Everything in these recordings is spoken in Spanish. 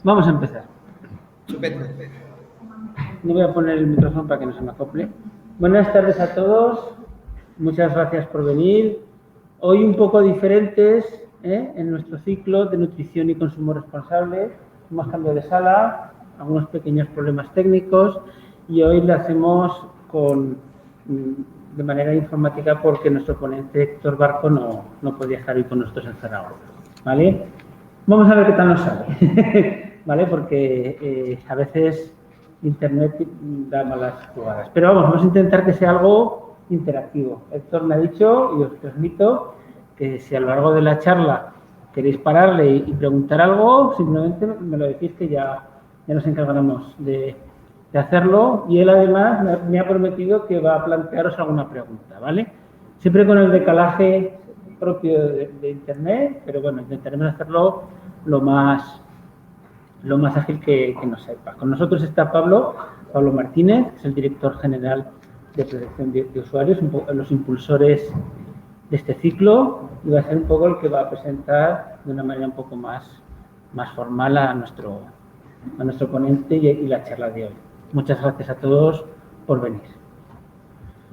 Vamos a empezar. Estupendo. No voy a poner el micrófono para que no se me acople. Buenas tardes a todos. Muchas gracias por venir. Hoy un poco diferentes en nuestro ciclo de nutrición y consumo responsable. Hemos cambiado de sala, algunos pequeños problemas técnicos y hoy lo hacemos de manera informática porque nuestro ponente Héctor Barco no podía estar hoy con nosotros en Zaragoza. ¿Vale? Vamos a ver qué tal nos sale. ¿Vale? Porque a veces Internet da malas jugadas. Pero vamos a intentar que sea algo interactivo. Héctor me ha dicho, y os transmito, que si a lo largo de la charla queréis pararle y preguntar algo, simplemente me lo decís que ya nos encargaremos de hacerlo. Y él además me ha prometido que va a plantearos alguna pregunta, ¿vale? Siempre con el decalaje propio de Internet, pero bueno, intentaremos hacerlo lo más ágil que nos sepa. Con nosotros está Pablo Martínez, que es el director general de protección de usuarios, los impulsores de este ciclo, y va a ser un poco el que va a presentar de una manera un poco más formal a nuestro ponente y la charla de hoy. Muchas gracias a todos por venir.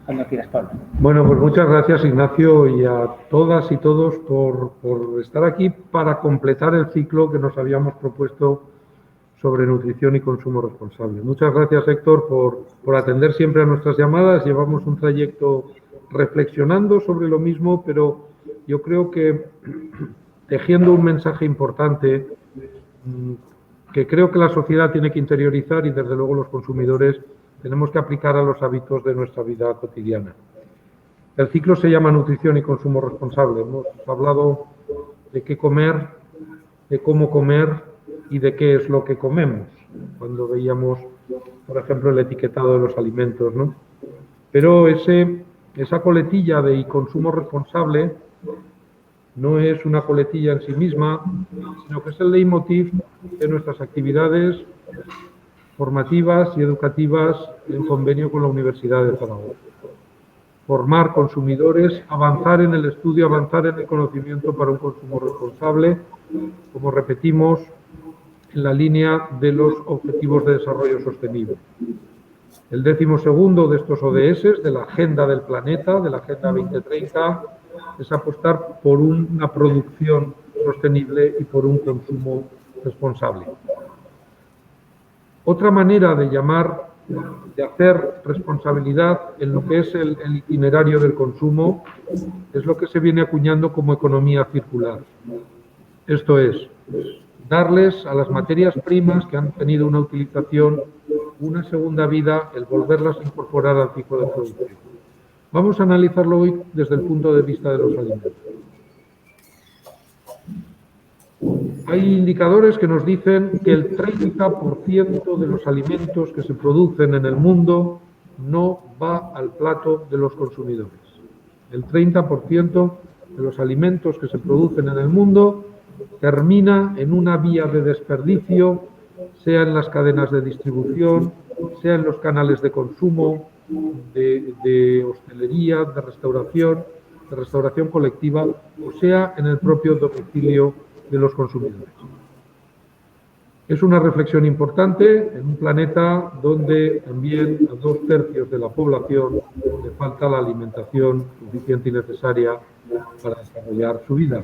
Cuando quieras, Pablo. Bueno, pues muchas gracias, Ignacio, y a todas y todos por estar aquí para completar el ciclo que nos habíamos propuesto sobre nutrición y consumo responsable. Muchas gracias, Héctor, por atender siempre a nuestras llamadas. Llevamos un trayecto reflexionando sobre lo mismo, pero yo creo que tejiendo un mensaje importante que creo que la sociedad tiene que interiorizar y, desde luego, los consumidores tenemos que aplicar a los hábitos de nuestra vida cotidiana. El ciclo se llama Nutrición y Consumo Responsable. Hemos hablado de qué comer, de cómo comer y de qué es lo que comemos, cuando veíamos, por ejemplo, el etiquetado de los alimentos, ¿no? Pero esa coletilla de consumo responsable no es una coletilla en sí misma, sino que es el leitmotiv de nuestras actividades formativas y educativas en convenio con la Universidad de Zaragoza. Formar consumidores, avanzar en el estudio, avanzar en el conocimiento para un consumo responsable, como repetimos, en la línea de los Objetivos de Desarrollo Sostenible. El 12º de estos ODS, de la Agenda del Planeta, de la Agenda 2030, es apostar por una producción sostenible y por un consumo responsable. Otra manera de hacer responsabilidad en lo que es el itinerario del consumo es lo que se viene acuñando como economía circular. Esto es, darles a las materias primas que han tenido una utilización, una segunda vida, el volverlas a incorporar al ciclo de producción. Vamos a analizarlo hoy desde el punto de vista de los alimentos. Hay indicadores que nos dicen que el 30% de los alimentos que se producen en el mundo no va al plato de los consumidores. El 30% de los alimentos que se producen en el mundo termina en una vía de desperdicio, sea en las cadenas de distribución, sea en los canales de consumo, de hostelería, de restauración colectiva, o sea en el propio domicilio de los consumidores. Es una reflexión importante en un planeta donde también a 2/3 de la población le falta la alimentación suficiente y necesaria para desarrollar su vida.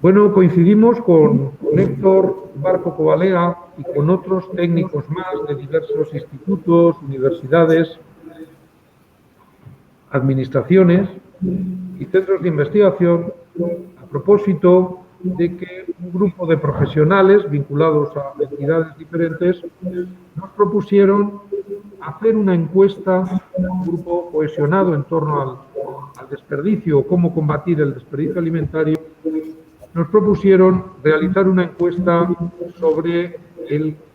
Bueno, coincidimos con Héctor Barco Cobalea y con otros técnicos más de diversos institutos, universidades, administraciones y centros de investigación a propósito de que un grupo de profesionales vinculados a entidades diferentes nos propusieron hacer una encuesta, un grupo cohesionado en torno al desperdicio o cómo combatir el desperdicio alimentario. Nos propusieron realizar una encuesta sobre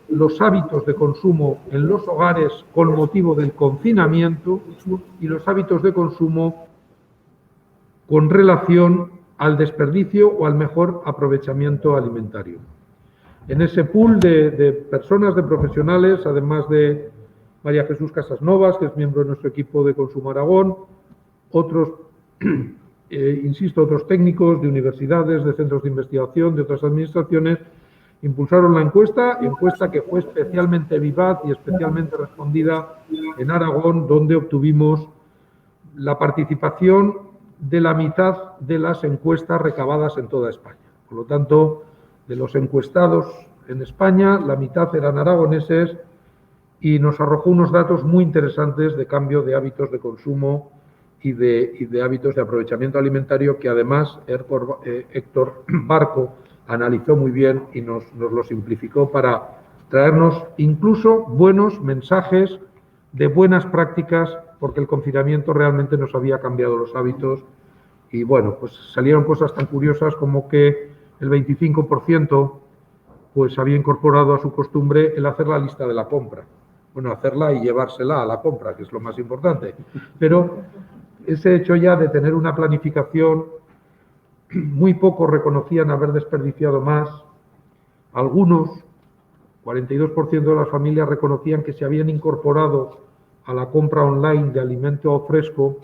los hábitos de consumo en los hogares con motivo del confinamiento y los hábitos de consumo con relación al desperdicio o al mejor aprovechamiento alimentario. En ese pool de personas, de profesionales, además de María Jesús Casasnovas, que es miembro de nuestro equipo de Consumo Aragón, otros insisto, otros técnicos de universidades, de centros de investigación, de otras administraciones, impulsaron la encuesta que fue especialmente vivaz y especialmente respondida en Aragón, donde obtuvimos la participación de la mitad de las encuestas recabadas en toda España. Por lo tanto, de los encuestados en España, la mitad eran aragoneses y nos arrojó unos datos muy interesantes de cambio de hábitos de consumo y de hábitos de aprovechamiento alimentario que además Héctor Barco analizó muy bien y nos lo simplificó para traernos incluso buenos mensajes de buenas prácticas, porque el confinamiento realmente nos había cambiado los hábitos y bueno, pues salieron cosas tan curiosas como que el 25% pues había incorporado a su costumbre el hacer la lista de la compra. Bueno, hacerla y llevársela a la compra, que es lo más importante. Pero ese hecho ya de tener una planificación, muy pocos reconocían haber desperdiciado más. Algunos, 42% de las familias, reconocían que se habían incorporado a la compra online de alimento fresco,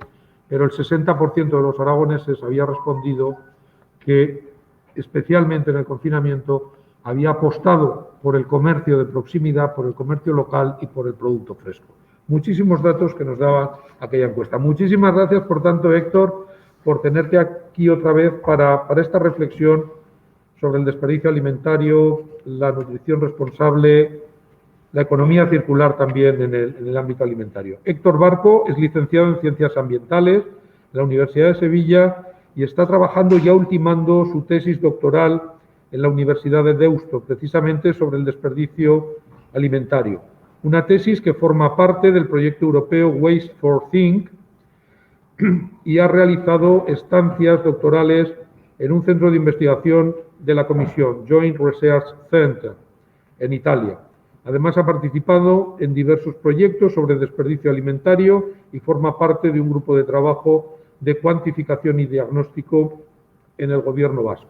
pero el 60% de los aragoneses había respondido que, especialmente en el confinamiento, había apostado por el comercio de proximidad, por el comercio local y por el producto fresco. Muchísimos datos que nos daba aquella encuesta. Muchísimas gracias, por tanto, Héctor, por tenerte aquí otra vez para esta reflexión sobre el desperdicio alimentario, la nutrición responsable, la economía circular también en el ámbito alimentario. Héctor Barco es licenciado en Ciencias Ambientales en la Universidad de Sevilla y está trabajando, ya ultimando su tesis doctoral en la Universidad de Deusto, precisamente sobre el desperdicio alimentario. Una tesis que forma parte del proyecto europeo Waste for Think y ha realizado estancias doctorales en un centro de investigación de la Comisión, Joint Research Center, en Italia. Además, ha participado en diversos proyectos sobre desperdicio alimentario y forma parte de un grupo de trabajo de cuantificación y diagnóstico en el Gobierno vasco.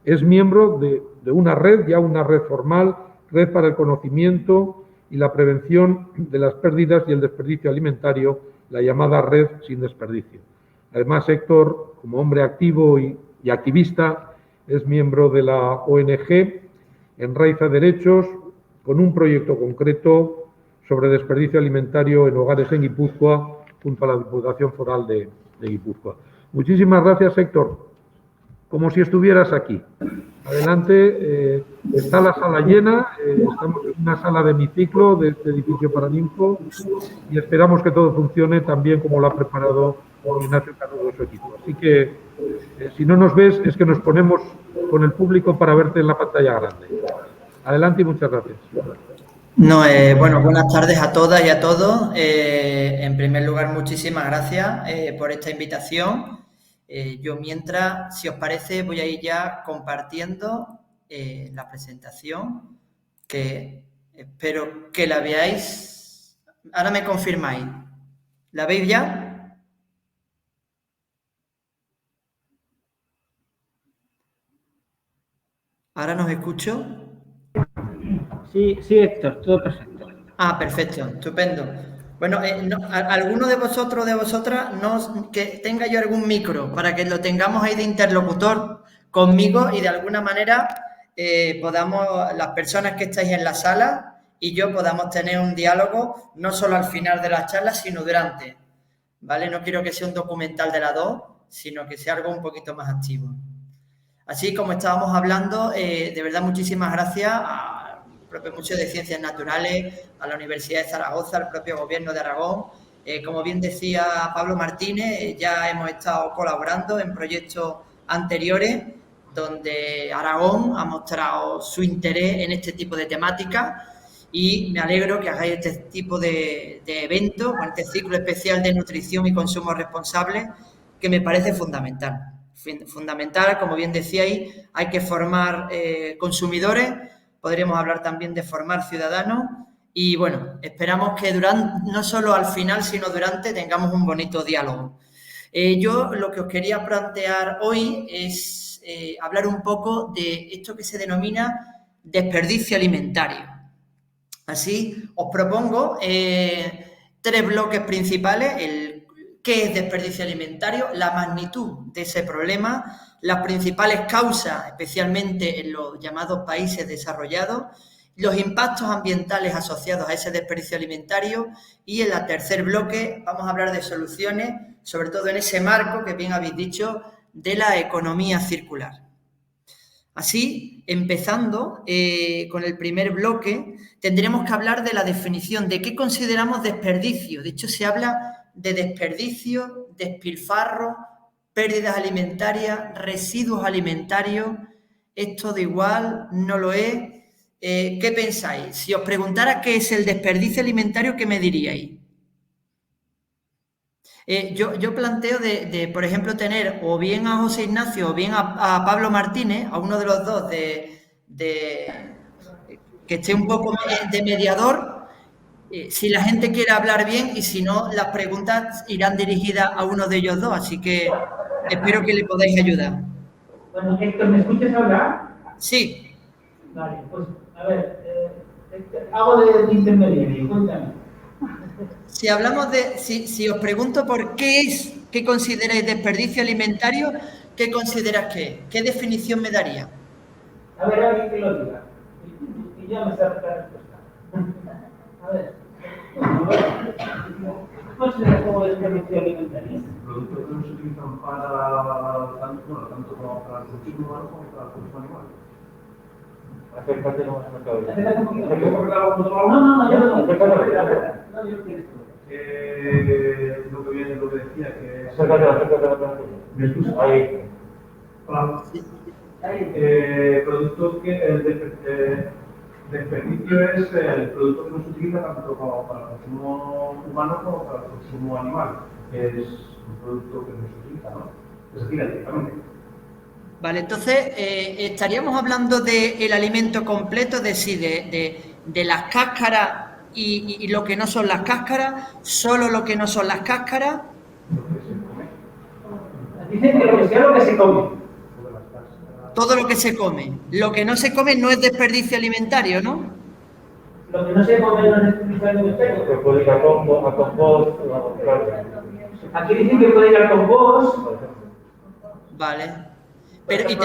Es miembro de una red, ya una red formal, Red para el Conocimiento y la Prevención de las Pérdidas y el Desperdicio Alimentario, la llamada Red Sin Desperdicio. Además, Héctor, como hombre activo y activista, es miembro de la ONG Enraiza Derechos, con un proyecto concreto sobre desperdicio alimentario en hogares en Guipúzcoa, junto a la Diputación Foral de Guipúzcoa. Muchísimas gracias, Héctor. Como si estuvieras aquí. Adelante, está la sala llena, estamos en una sala de hemiciclo de este edificio Paraninfo y esperamos que todo funcione tan bien como lo ha preparado Ignacio Carrudo y su equipo. Así que, si no nos ves, es que nos ponemos con el público para verte en la pantalla grande. Adelante y muchas gracias. No, bueno, buenas tardes a todas y a todos. En primer lugar, muchísimas gracias por esta invitación. Yo mientras, si os parece, voy a ir ya compartiendo la presentación, que espero que la veáis. Ahora me confirmáis. ¿La veis ya? ¿Ahora nos escucho? Sí, Héctor, todo perfecto. Ah, perfecto, estupendo. Bueno, alguno de vosotros, de vosotras, que tenga yo algún micro para que lo tengamos ahí de interlocutor conmigo y de alguna manera podamos, las personas que estáis en la sala y yo podamos tener un diálogo no solo al final de la charla, sino durante, ¿vale? No quiero que sea un documental de las dos, sino que sea algo un poquito más activo. Así como estábamos hablando, de verdad muchísimas gracias al propio Museo de Ciencias Naturales, a la Universidad de Zaragoza, al propio Gobierno de Aragón. Como bien decía Pablo Martínez, ya hemos estado colaborando en proyectos anteriores donde Aragón ha mostrado su interés en este tipo de temáticas y me alegro que hagáis este tipo de eventos, con este ciclo especial de nutrición y consumo responsable, que me parece fundamental. Fundamental, como bien decíais, hay que formar consumidores, podríamos hablar también de formar ciudadanos y bueno, esperamos que no solo al final, sino durante tengamos un bonito diálogo. Yo lo que os quería plantear hoy es hablar un poco de esto que se denomina desperdicio alimentario. Así, os propongo 3 bloques principales. El qué es desperdicio alimentario, la magnitud de ese problema, las principales causas, especialmente en los llamados países desarrollados, los impactos ambientales asociados a ese desperdicio alimentario y en el tercer bloque vamos a hablar de soluciones, sobre todo en ese marco que bien habéis dicho, de la economía circular. Así, empezando con el primer bloque, tendremos que hablar de la definición de qué consideramos desperdicio. De hecho, se habla de desperdicio, despilfarro, pérdidas alimentarias, residuos alimentarios. Esto de igual no lo es. ¿Qué pensáis? Si os preguntara qué es el desperdicio alimentario, ¿qué me diríais? Yo planteo por ejemplo, tener o bien a José Ignacio o bien a Pablo Martínez, a uno de los dos, que esté un poco de mediador, si la gente quiere hablar bien, y si no, las preguntas irán dirigidas a uno de ellos dos, así que espero que le podáis ayudar. Bueno, Héctor, ¿me escuchas hablar? Sí. Vale, pues, a ver, hago de intermediario, cuéntame. Si hablamos si os pregunto por qué consideráis desperdicio alimentario, ¿qué consideras que es? ¿Qué definición me daría? A ver, alguien que lo diga. Y ya me sabe la respuesta. A ver. ¿Qué consideras como desperdicio alimentario? Productos que no se utilizan para tanto como para el consumo humano como para el consumo animal. Acércate nomás a la cabeza. Acércate un poquito. No, yo no. No, yo quiero. Lo que viene, lo que decía, que... Acércate a la cabeza. ¿Me escuchas? Ahí. Hola. Producto que el desperdicio es el producto que no se utiliza tanto como para el consumo humano como para el consumo animal. Es un producto que no se utiliza, ¿no? Es decir, directamente. Vale, entonces estaríamos hablando del alimento completo, es decir, de las cáscaras y lo que no son las cáscaras, solo lo que no son las cáscaras. Dicen que lo que sea lo que se come. Todo lo que se come. Lo que no se come no es desperdicio alimentario, ¿no? Lo que no se come no es desperdicio alimentario. Que puede ir a compost. Aquí dicen que puede ir al compost. Vale. Pero, y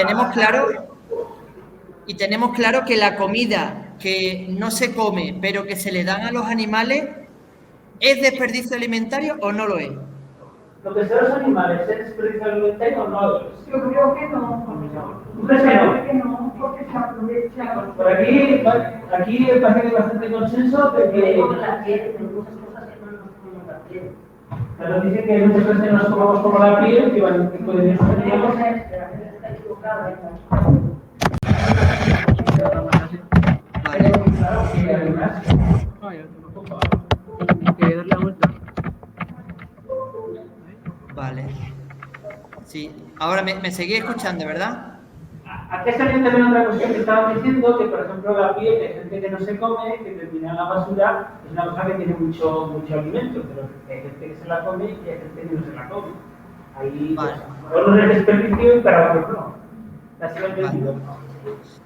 tenemos claro que la comida que no se come, pero que se le dan a los animales, ¿es desperdicio alimentario o no lo es? Lo que son los animales, ¿es desperdicio alimentario o no lo es? Yo creo que no. ¿Tú crees que no? Que no, porque se aprovecha. Por aquí parece que hay bastante consenso de que... La piel, en muchas cosas que no nos comemos la piel. Pero dicen que muchas veces nos comemos como la piel, que pueden ir Podríamos está equivocada. Vale. Claro, que además... Vale. Sí. Ahora me seguí escuchando, ¿verdad? Aquí salió también otra cuestión que estaban diciendo, que por ejemplo la piel de gente que no se come, que termina en la basura, es una cosa que tiene mucho alimento, pero hay gente que se la come y hay gente que no se la come. Ahí, Vale. por uno es desperdicio y para otros no. Así lo he entendido.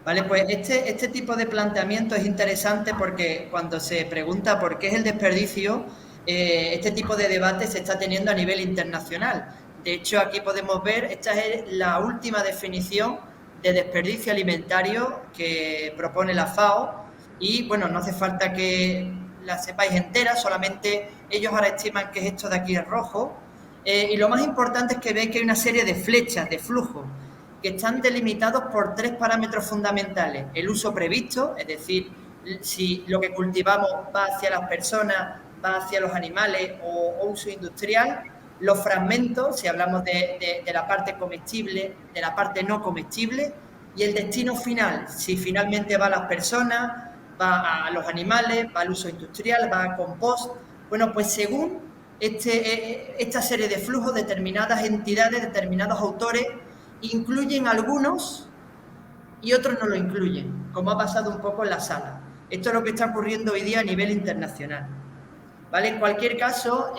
Vale, pues este tipo de planteamiento es interesante porque cuando se pregunta por qué es el desperdicio, este tipo de debate se está teniendo a nivel internacional. De hecho, aquí podemos ver, esta es la última definición de desperdicio alimentario que propone la FAO y, bueno, no hace falta que la sepáis entera, solamente ellos ahora estiman que esto de aquí es rojo y lo más importante es que veis que hay una serie de flechas, de flujos, que están delimitados por 3 parámetros fundamentales. El uso previsto, es decir, si lo que cultivamos va hacia las personas, va hacia los animales o uso industrial. Los fragmentos, si hablamos de la parte comestible, de la parte no comestible, y el destino final, si finalmente va a las personas, va a los animales, va al uso industrial, va a compost. Bueno, pues según esta serie de flujos, determinadas entidades, determinados autores, incluyen algunos y otros no lo incluyen, como ha pasado un poco en la sala. Esto es lo que está ocurriendo hoy día a nivel internacional. ¿Vale? En cualquier caso,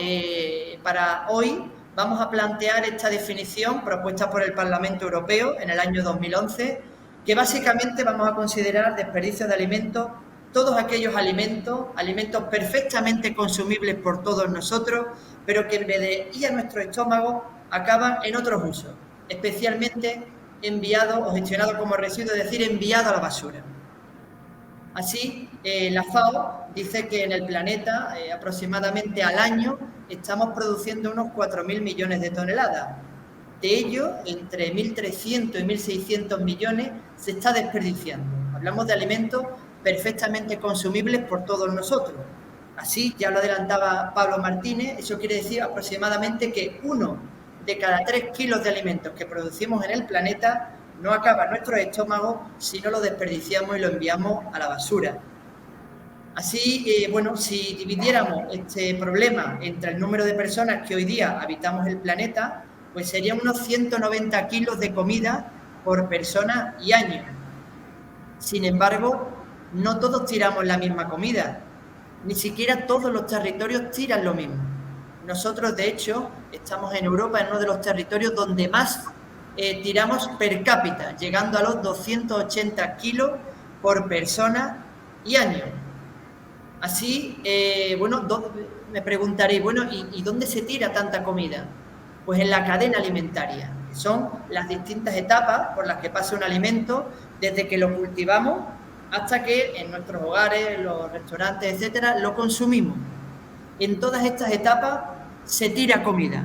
para hoy vamos a plantear esta definición propuesta por el Parlamento Europeo en el año 2011, que básicamente vamos a considerar desperdicio de alimentos todos aquellos alimentos perfectamente consumibles por todos nosotros, pero que en vez de ir a nuestro estómago acaban en otros usos, especialmente enviados o gestionados como residuos, es decir, enviados a la basura. Así, la FAO dice que en el planeta aproximadamente al año estamos produciendo unos 4.000 millones de toneladas. De ello, entre 1.300 y 1.600 millones se está desperdiciando. Hablamos de alimentos perfectamente consumibles por todos nosotros. Así, ya lo adelantaba Pablo Martínez, eso quiere decir aproximadamente que 1 de cada 3 kilos de alimentos que producimos en el planeta no acaba en nuestro estómago si no lo desperdiciamos y lo enviamos a la basura. Así, bueno, si dividiéramos este problema entre el número de personas que hoy día habitamos el planeta, pues serían unos 190 kilos de comida por persona y año. Sin embargo, no todos tiramos la misma comida, ni siquiera todos los territorios tiran lo mismo. Nosotros, de hecho, estamos en Europa, en uno de los territorios donde más tiramos per cápita, llegando a los 280 kilos por persona y año. Así, bueno, me preguntaréis, bueno, ¿y dónde se tira tanta comida? Pues en la cadena alimentaria, que son las distintas etapas por las que pasa un alimento desde que lo cultivamos hasta que en nuestros hogares, los restaurantes, etcétera, lo consumimos. En todas estas etapas se tira comida.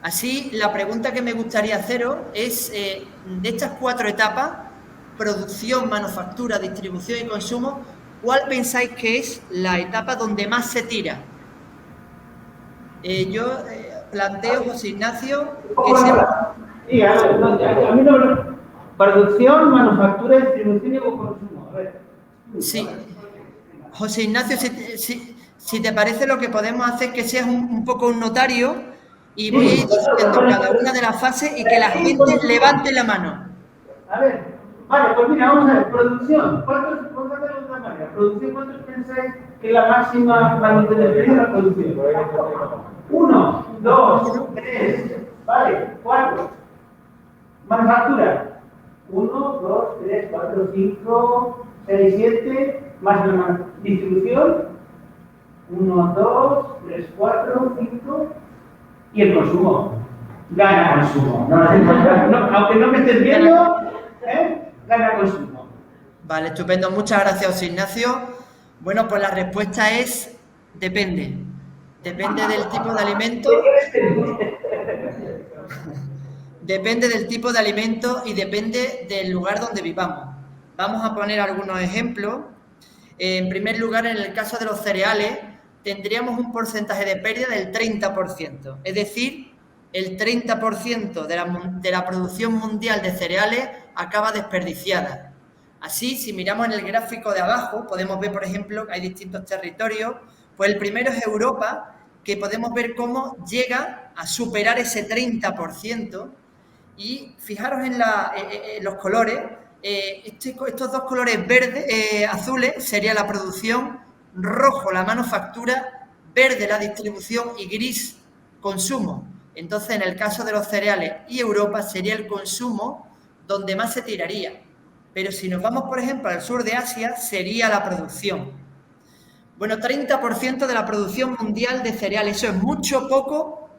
Así, la pregunta que me gustaría haceros es, de estas 4 etapas, producción, manufactura, distribución y consumo, ¿cuál pensáis que es la etapa donde más se tira? Yo planteo, José Ignacio, que sea... Sí, a mí no... Producción, manufactura, distribución y consumo. A ver. Sí. José Ignacio, si te parece, lo que podemos hacer es que seas un poco un notario y voy a ir diciendo cada una de las fases y que la gente levante la mano. A ver, vale, pues mira, vamos a ver, producción. ¿Cuántos pensáis que es la máxima magnitud de peligro de la producción? 1, 2, 3, vale, 4. Manufactura. 1, 2, 3, 4, 5, 6, 7, más la distribución. 1, 2, 3, 4, 5. Y el consumo. Gana consumo. Aunque no me estés viendo, gana consumo. Vale, estupendo. Muchas gracias, José Ignacio. Bueno, pues la respuesta es depende. Depende del tipo de alimento. Depende del tipo de alimento y depende del lugar donde vivamos. Vamos a poner algunos ejemplos. En primer lugar, en el caso de los cereales, tendríamos un porcentaje de pérdida del 30%. Es decir, el 30% de la producción mundial de cereales acaba desperdiciada. Así, si miramos en el gráfico de abajo, podemos ver, por ejemplo, que hay distintos territorios. Pues el primero es Europa, que podemos ver cómo llega a superar ese 30%. Y fijaros en los colores. Estos 2 colores verdes, azules, sería la producción, rojo la manufactura, verde la distribución y gris consumo. Entonces, en el caso de los cereales y Europa, sería el consumo donde más se tiraría. Pero si nos vamos, por ejemplo, al sur de Asia, sería la producción. Bueno, 30% de la producción mundial de cereales. Eso es mucho, poco.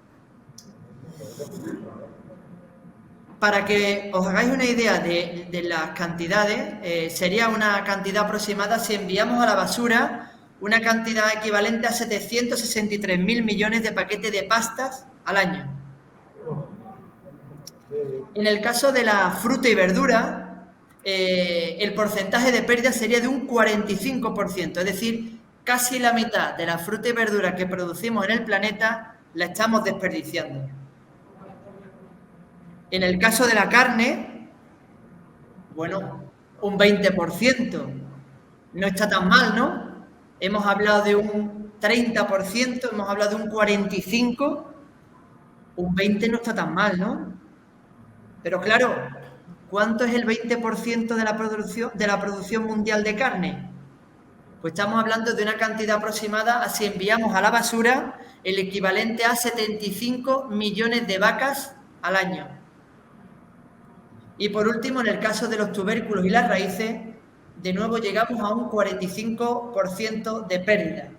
Para que os hagáis una idea de las cantidades, sería una cantidad aproximada, si enviamos a la basura, una cantidad equivalente a 763.000 millones de paquetes de pastas al año. En el caso de la fruta y verdura, el porcentaje de pérdida sería de un 45%, es decir, casi la mitad de la fruta y verdura que producimos en el planeta la estamos desperdiciando. En el caso de la carne, bueno, un 20%. No está tan mal, ¿no? Hemos hablado de un 30%, hemos hablado de un 45%. Un 20% no está tan mal, ¿no? Pero claro, ¿cuánto es el 20% de la producción mundial de carne? Pues estamos hablando de una cantidad aproximada a, si enviamos a la basura, el equivalente a 75 millones de vacas al año. Y por último, en el caso de los tubérculos y las raíces, de nuevo llegamos a un 45% de pérdida.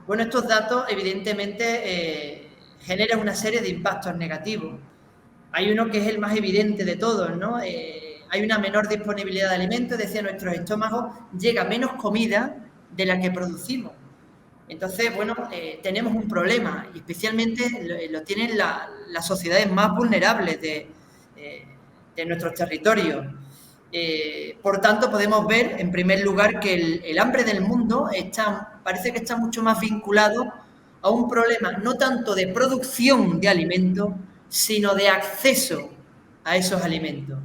Bueno, estos datos evidentemente generan una serie de impactos negativos. Hay uno que es el más evidente de todos, ¿no? Hay una menor disponibilidad de alimentos, es decir, a nuestros estómagos llega menos comida de la que producimos. Entonces, bueno, tenemos un problema, y especialmente lo tienen las sociedades más vulnerables de nuestros territorios. Por tanto, podemos ver, en primer lugar, que el hambre del mundo parece que está mucho más vinculado a un problema no tanto de producción de alimentos, sino de acceso a esos alimentos.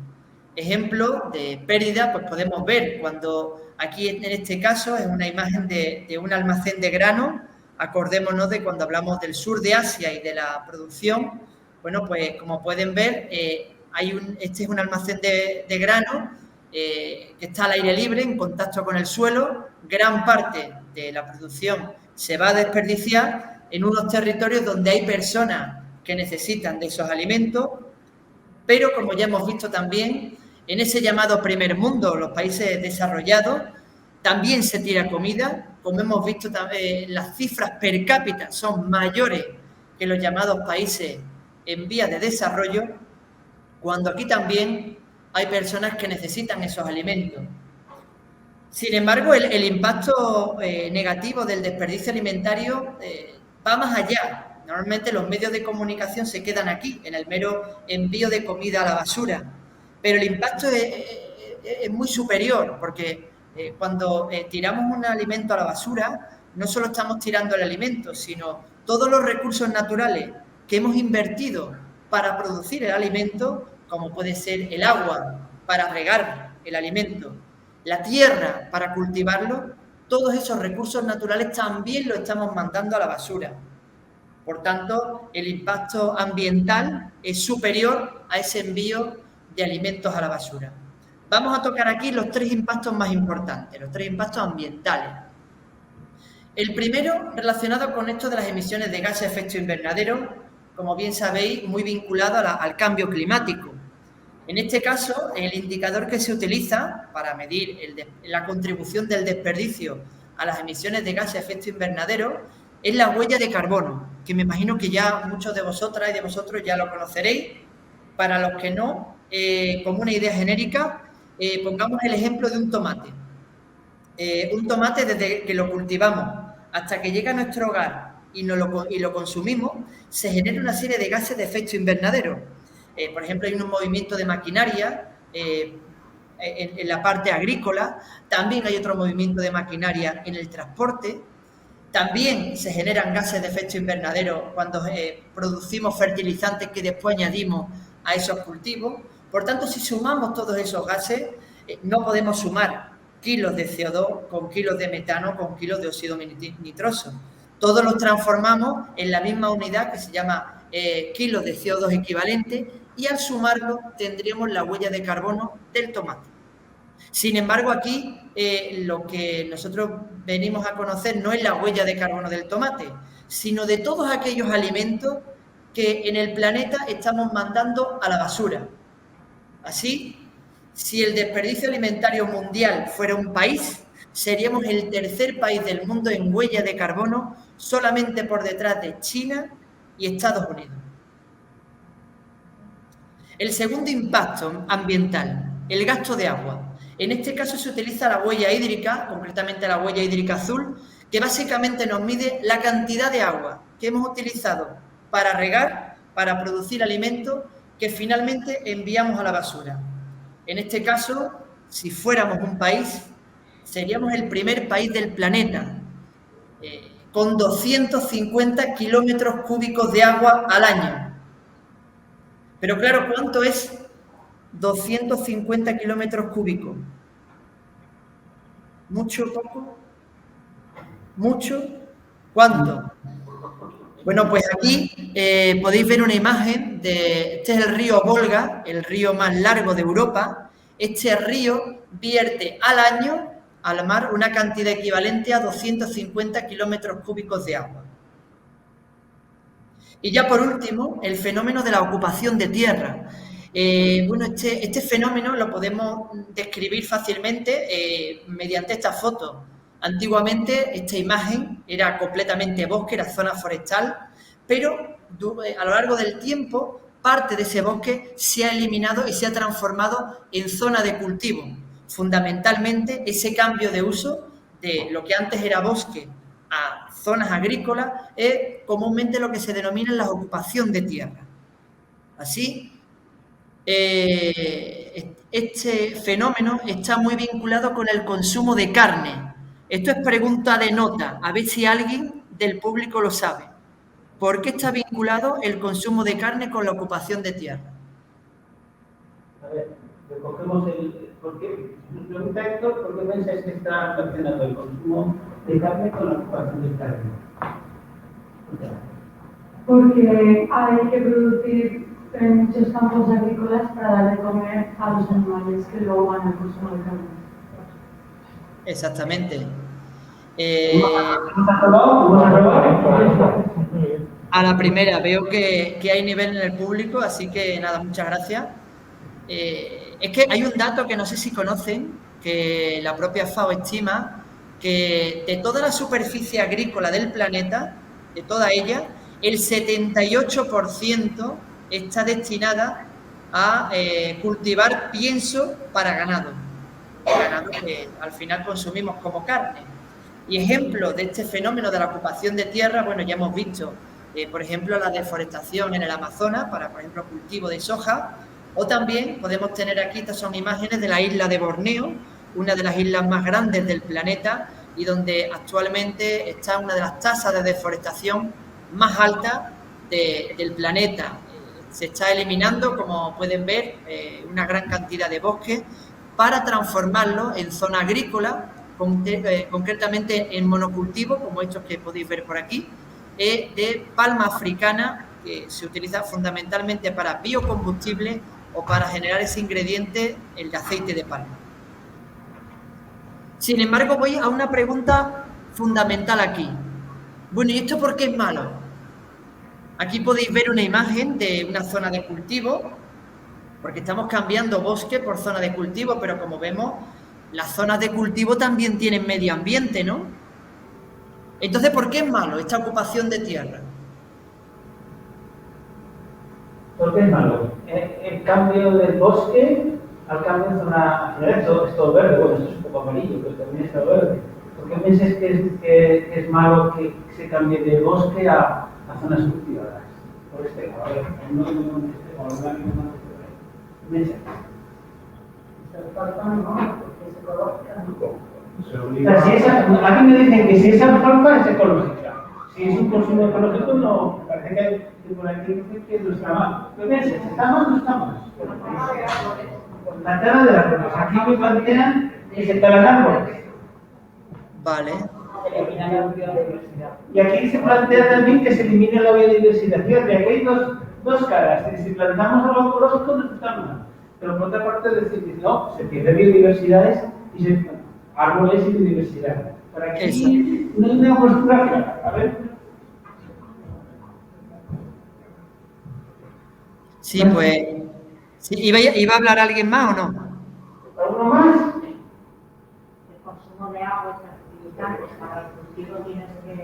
Ejemplo de pérdida, pues podemos ver cuando aquí en este caso es una imagen de un almacén de grano. Acordémonos de cuando hablamos del sur de Asia y de la producción. Bueno, pues como pueden ver, este es un almacén de grano que está al aire libre, en contacto con el suelo. Gran parte de la producción se va a desperdiciar en unos territorios donde hay personas que necesitan de esos alimentos, pero como ya hemos visto también, en ese llamado primer mundo, los países desarrollados, también se tira comida. Como hemos visto, las cifras per cápita son mayores que los llamados países en vías de desarrollo, cuando aquí también hay personas que necesitan esos alimentos. Sin embargo, el impacto negativo del desperdicio alimentario va más allá. Normalmente los medios de comunicación se quedan aquí, en el mero envío de comida a la basura. Pero el impacto es muy superior, porque cuando tiramos un alimento a la basura, no solo estamos tirando el alimento, sino todos los recursos naturales que hemos invertido para producir el alimento, como puede ser el agua para regar el alimento, la tierra para cultivarlo, todos esos recursos naturales también los estamos mandando a la basura. Por tanto, el impacto ambiental es superior a ese envío de alimentos a la basura. Vamos a tocar aquí los 3 impactos más importantes, los 3 impactos ambientales. El primero, relacionado con esto de las emisiones de gases de efecto invernadero, como bien sabéis, muy vinculado al cambio climático. En este caso, el indicador que se utiliza para medir la contribución del desperdicio a las emisiones de gases de efecto invernadero es la huella de carbono, que me imagino que ya muchos de vosotras y de vosotros ya lo conoceréis. Para los que no, como una idea genérica, pongamos el ejemplo de un tomate. Un tomate, desde que lo cultivamos hasta que llega a nuestro hogar y lo consumimos, se genera una serie de gases de efecto invernadero. Por ejemplo, hay un movimiento de maquinaria en la parte agrícola, también hay otro movimiento de maquinaria en el transporte, también se generan gases de efecto invernadero cuando producimos fertilizantes que después añadimos a esos cultivos. Por tanto, si sumamos todos esos gases, no podemos sumar kilos de CO2 con kilos de metano, con kilos de óxido nitroso. Todos los transformamos en la misma unidad que se llama kilos de CO2 equivalente, y al sumarlo tendríamos la huella de carbono del tomate. Sin embargo, aquí lo que nosotros venimos a conocer no es la huella de carbono del tomate, sino de todos aquellos alimentos que en el planeta estamos mandando a la basura. Así, si el desperdicio alimentario mundial fuera un país, seríamos el tercer país del mundo en huella de carbono, solamente por detrás de China y Estados Unidos. El segundo impacto ambiental, el gasto de agua. En este caso se utiliza la huella hídrica, concretamente la huella hídrica azul, que básicamente nos mide la cantidad de agua que hemos utilizado para regar, para producir alimentos que finalmente enviamos a la basura. En este caso, si fuéramos un país, seríamos el primer país del planeta, con 250 kilómetros cúbicos de agua al año. Pero claro, ¿cuánto es 250 kilómetros cúbicos? ¿Mucho, poco? ¿Mucho? ¿Cuánto? Bueno, pues aquí podéis ver una imagen este es el río Volga, el río más largo de Europa. Este río vierte al año al mar una cantidad equivalente a 250 kilómetros cúbicos de agua. Y ya por último, el fenómeno de la ocupación de tierra. Bueno, este fenómeno lo podemos describir fácilmente mediante esta foto. Antiguamente esta imagen era completamente bosque, era zona forestal, pero a lo largo del tiempo parte de ese bosque se ha eliminado y se ha transformado en zona de cultivo. Fundamentalmente ese cambio de uso de lo que antes era bosque a zonas agrícolas es comúnmente lo que se denomina la ocupación de tierra. Así, este fenómeno está muy vinculado con el consumo de carne. Esto es pregunta de nota, a ver si alguien del público lo sabe. ¿Por qué está vinculado el consumo de carne con la ocupación de tierra? A ver, recogemos ¿por qué? Nos pregunta Héctor, ¿por qué pensáis que está relacionado el consumo de carne con la ocupación de carne? Porque hay que producir en muchos campos agrícolas para dar de comer a los animales que luego van al consumo de carne. Exactamente. ¿Hemos aprobado? A la primera, veo que hay nivel en el público, así que nada, muchas gracias. Es que hay un dato que no sé si conocen, que la propia FAO estima que de toda la superficie agrícola del planeta, de toda ella, el 78% está destinada a cultivar pienso para ganado. Ganado que al final consumimos como carne. Y ejemplo de este fenómeno de la ocupación de tierra, bueno, ya hemos visto, por ejemplo, la deforestación en el Amazonas para, por ejemplo, cultivo de soja, o también podemos tener aquí, estas son imágenes de la isla de Borneo, una de las islas más grandes del planeta y donde actualmente está una de las tasas de deforestación más altas del planeta. Se está eliminando, como pueden ver, una gran cantidad de bosques para transformarlo en zona agrícola, concretamente en monocultivo, como estos que podéis ver por aquí, de palma africana, que se utiliza fundamentalmente para biocombustible o para generar ese ingrediente, el de aceite de palma. Sin embargo, voy a una pregunta fundamental aquí. Bueno, ¿y esto por qué es malo? Aquí podéis ver una imagen de una zona de cultivo, porque estamos cambiando bosque por zona de cultivo, pero como vemos, las zonas de cultivo también tienen medio ambiente, ¿no? Entonces, ¿por qué es malo esta ocupación de tierra? ¿Por qué es malo? El cambio del bosque al cambio en zona... Esto es todo verde, bueno, esto es un poco amarillo, pero también está verde. ¿Por qué pensáis que es malo que se cambie de bosque a zonas cultivadas? Por este lado, a ver, no aquí me dicen que si es alfalfa es ecológica. Si es un consumo ecológico, no. Parece que por aquí dice que no está mal. Pero bien, si está mal, no está mal. La tala de las árboles. Aquí me plantean que se talan árboles. Vale. Y aquí se plantea también que se elimine la biodiversidad. Fíjate, aquí hay dos caras. Si plantamos algo ecológico, no está mal. Pero por otra parte, decir que no, se pierde biodiversidades y árboles y biodiversidad. Para aquí no hay una postura clara. A ver. Sí, pues. Sí, ¿iba a hablar alguien más o no? ¿Alguno más? El consumo de agua y fertilizantes para el cultivo tienes que...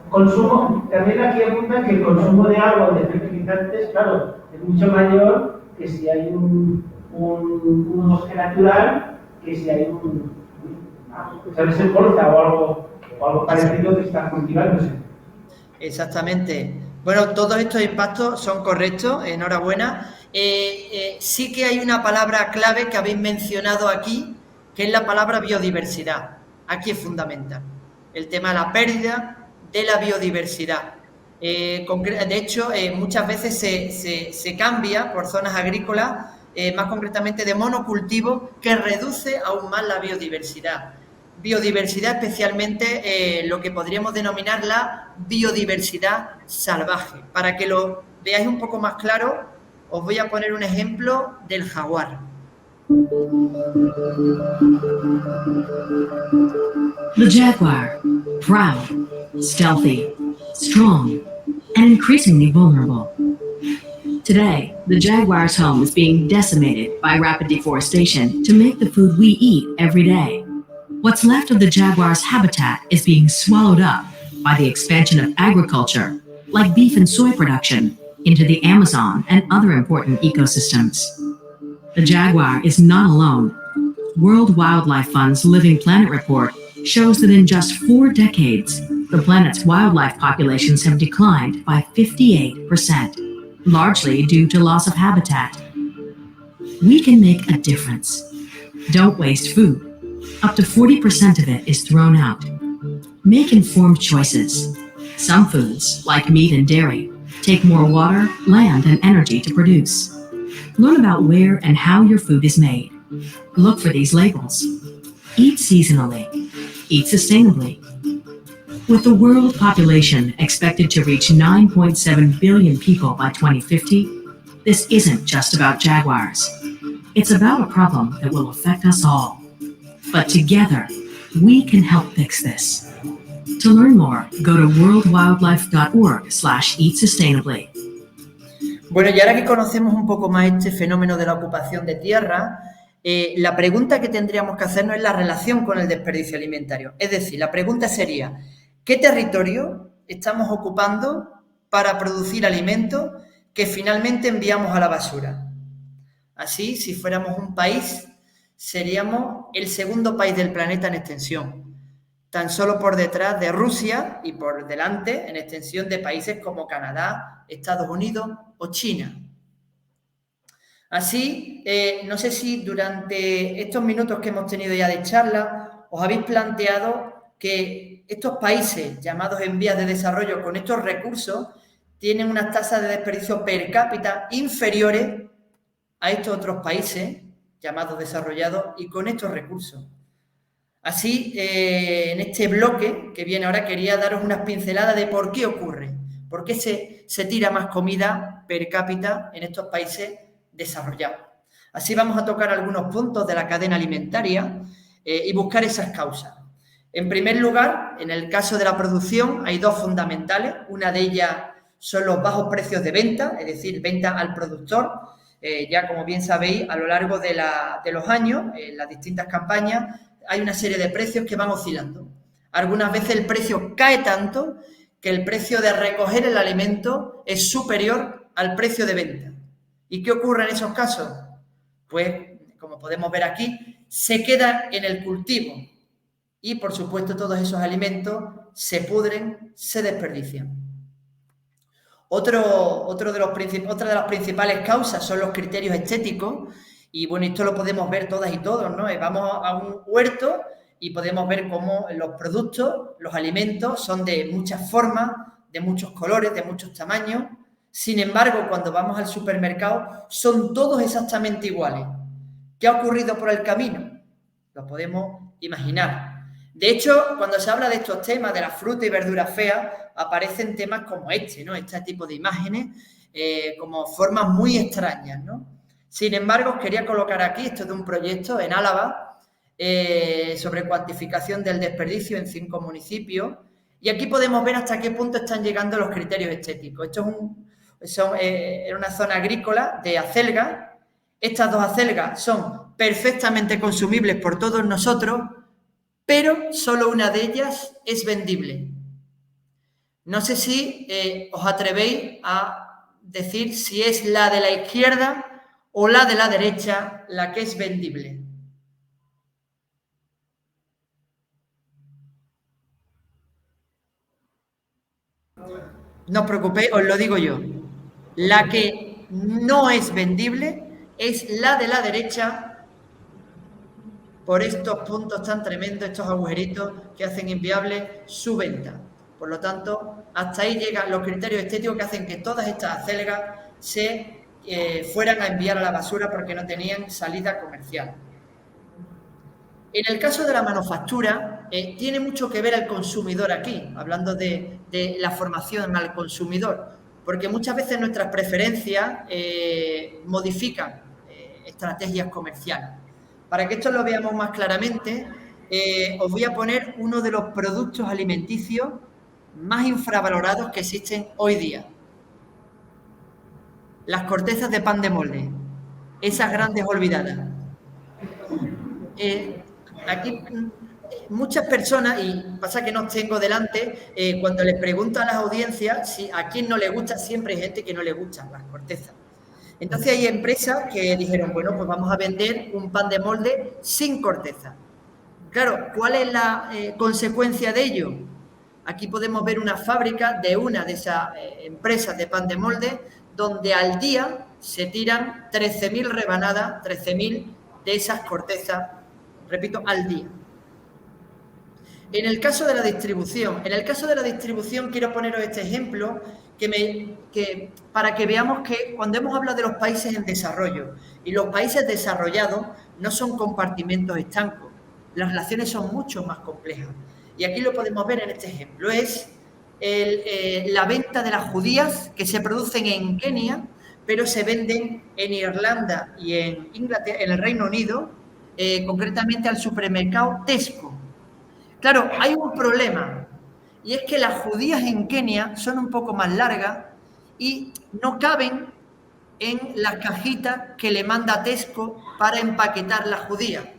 Consumo, también aquí apunta que el consumo de agua de fertilizantes, claro, es mucho mayor que si hay un bosque natural, que si hay ¿sabes? El colza o algo parecido que está cultivándose. Exactamente. Bueno, todos estos impactos son correctos, enhorabuena. Sí que hay una palabra clave que habéis mencionado aquí, que es la palabra biodiversidad. Aquí es fundamental. El tema de la pérdida de la biodiversidad. De hecho, muchas veces se cambia por zonas agrícolas, más concretamente de monocultivo, que reduce aún más la biodiversidad. Biodiversidad especialmente lo que podríamos denominar la biodiversidad salvaje. Para que lo veáis un poco más claro, os voy a poner un ejemplo del jaguar. The jaguar, proud, stealthy, strong, and increasingly vulnerable. Today, the jaguar's home is being decimated by rapid deforestation to make the food we eat every day. What's left of the jaguar's habitat is being swallowed up by the expansion of agriculture, like beef and soy production, into the Amazon and other important ecosystems. The jaguar is not alone. World Wildlife Fund's Living Planet report shows that in just 4 decades, the planet's wildlife populations have declined by 58%, largely due to loss of habitat. We can make a difference. Don't waste food. Up to 40% of it is thrown out. Make informed choices. Some foods, like meat and dairy, take more water, land, and energy to produce. Learn about where and how your food is made. Look for these labels. Eat seasonally. Eat sustainably. With the world population expected to reach 9.7 billion people by 2050, this isn't just about jaguars. It's about a problem that will affect us all. But together, we can help fix this. To learn more, go to worldwildlife.org/eat sustainably. Bueno, y ahora que conocemos un poco más este fenómeno de la ocupación de tierra, la pregunta que tendríamos que hacernos es la relación con el desperdicio alimentario. Es decir, la pregunta sería, ¿qué territorio estamos ocupando para producir alimentos que finalmente enviamos a la basura? Así, si fuéramos un país, seríamos el segundo país del planeta en extensión, tan solo por detrás de Rusia y por delante en extensión de países como Canadá, Estados Unidos o China. Así, no sé si durante estos minutos que hemos tenido ya de charla os habéis planteado que estos países llamados en vías de desarrollo con estos recursos tienen unas tasas de desperdicio per cápita inferiores a estos otros países llamados desarrollados y con estos recursos. Así, en este bloque que viene ahora quería daros unas pinceladas de por qué ocurre, por qué se tira más comida per cápita en estos países desarrollados. Así vamos a tocar algunos puntos de la cadena alimentaria y buscar esas causas. En primer lugar, en el caso de la producción hay dos fundamentales. Una de ellas son los bajos precios de venta, es decir, venta al productor. Ya como bien sabéis, a lo largo de los años, en las distintas campañas, hay una serie de precios que van oscilando. Algunas veces el precio cae tanto que el precio de recoger el alimento es superior al precio de venta. ¿Y qué ocurre en esos casos? Pues, como podemos ver aquí, se queda en el cultivo y, por supuesto, todos esos alimentos se pudren, se desperdician. Otra de las principales causas son los criterios estéticos y, bueno, esto lo podemos ver todas y todos, ¿no? Vamos a un huerto y podemos ver cómo los productos, los alimentos son de muchas formas, de muchos colores, de muchos tamaños. Sin embargo, cuando vamos al supermercado, son todos exactamente iguales. ¿Qué ha ocurrido por el camino? Lo podemos imaginar. De hecho, cuando se habla de estos temas, de la fruta y verdura fea, aparecen temas como este, ¿no? Este tipo de imágenes, como formas muy extrañas, ¿no? Sin embargo, os quería colocar aquí, esto es de un proyecto en Álava, sobre cuantificación del desperdicio en 5 municipios. Y aquí podemos ver hasta qué punto están llegando los criterios estéticos. Esto es una zona agrícola de acelgas. Estas 2 acelgas son perfectamente consumibles por todos nosotros, pero solo una de ellas es vendible. No sé si os atrevéis a decir si es la de la izquierda o la de la derecha la que es vendible. No os preocupéis, os lo digo yo. La que no es vendible es la de la derecha, por estos puntos tan tremendos, estos agujeritos que hacen inviable su venta. Por lo tanto, hasta ahí llegan los criterios estéticos que hacen que todas estas acelgas se fueran a enviar a la basura porque no tenían salida comercial. En el caso de la manufactura, tiene mucho que ver el consumidor aquí, hablando de la formación al consumidor, porque muchas veces nuestras preferencias modifican estrategias comerciales. Para que esto lo veamos más claramente, os voy a poner uno de los productos alimenticios más infravalorados que existen hoy día. las cortezas de pan de molde, esas grandes olvidadas. Aquí muchas personas, y pasa que no os tengo delante, cuando les pregunto a las audiencias si a quién no le gusta, siempre hay gente que no le gustan las cortezas. Entonces hay empresas que dijeron, bueno, pues vamos a vender un pan de molde sin corteza. Claro, ¿cuál es la consecuencia de ello? Aquí podemos ver una fábrica de una de esas empresas de pan de molde, donde al día se tiran 13.000 rebanadas, 13.000 de esas cortezas, repito, al día. En el caso de la distribución, quiero poneros este ejemplo para que veamos que cuando hemos hablado de los países en desarrollo y los países desarrollados no son compartimentos estancos, las relaciones son mucho más complejas. Y aquí lo podemos ver en este ejemplo, es la venta de las judías que se producen en Kenia, pero se venden en Irlanda y en Inglaterra, en el Reino Unido, concretamente al supermercado Tesco. Claro, hay un problema, y es que las judías en Kenia son un poco más largas y no caben en las cajitas que le manda Tesco para empaquetar la judía.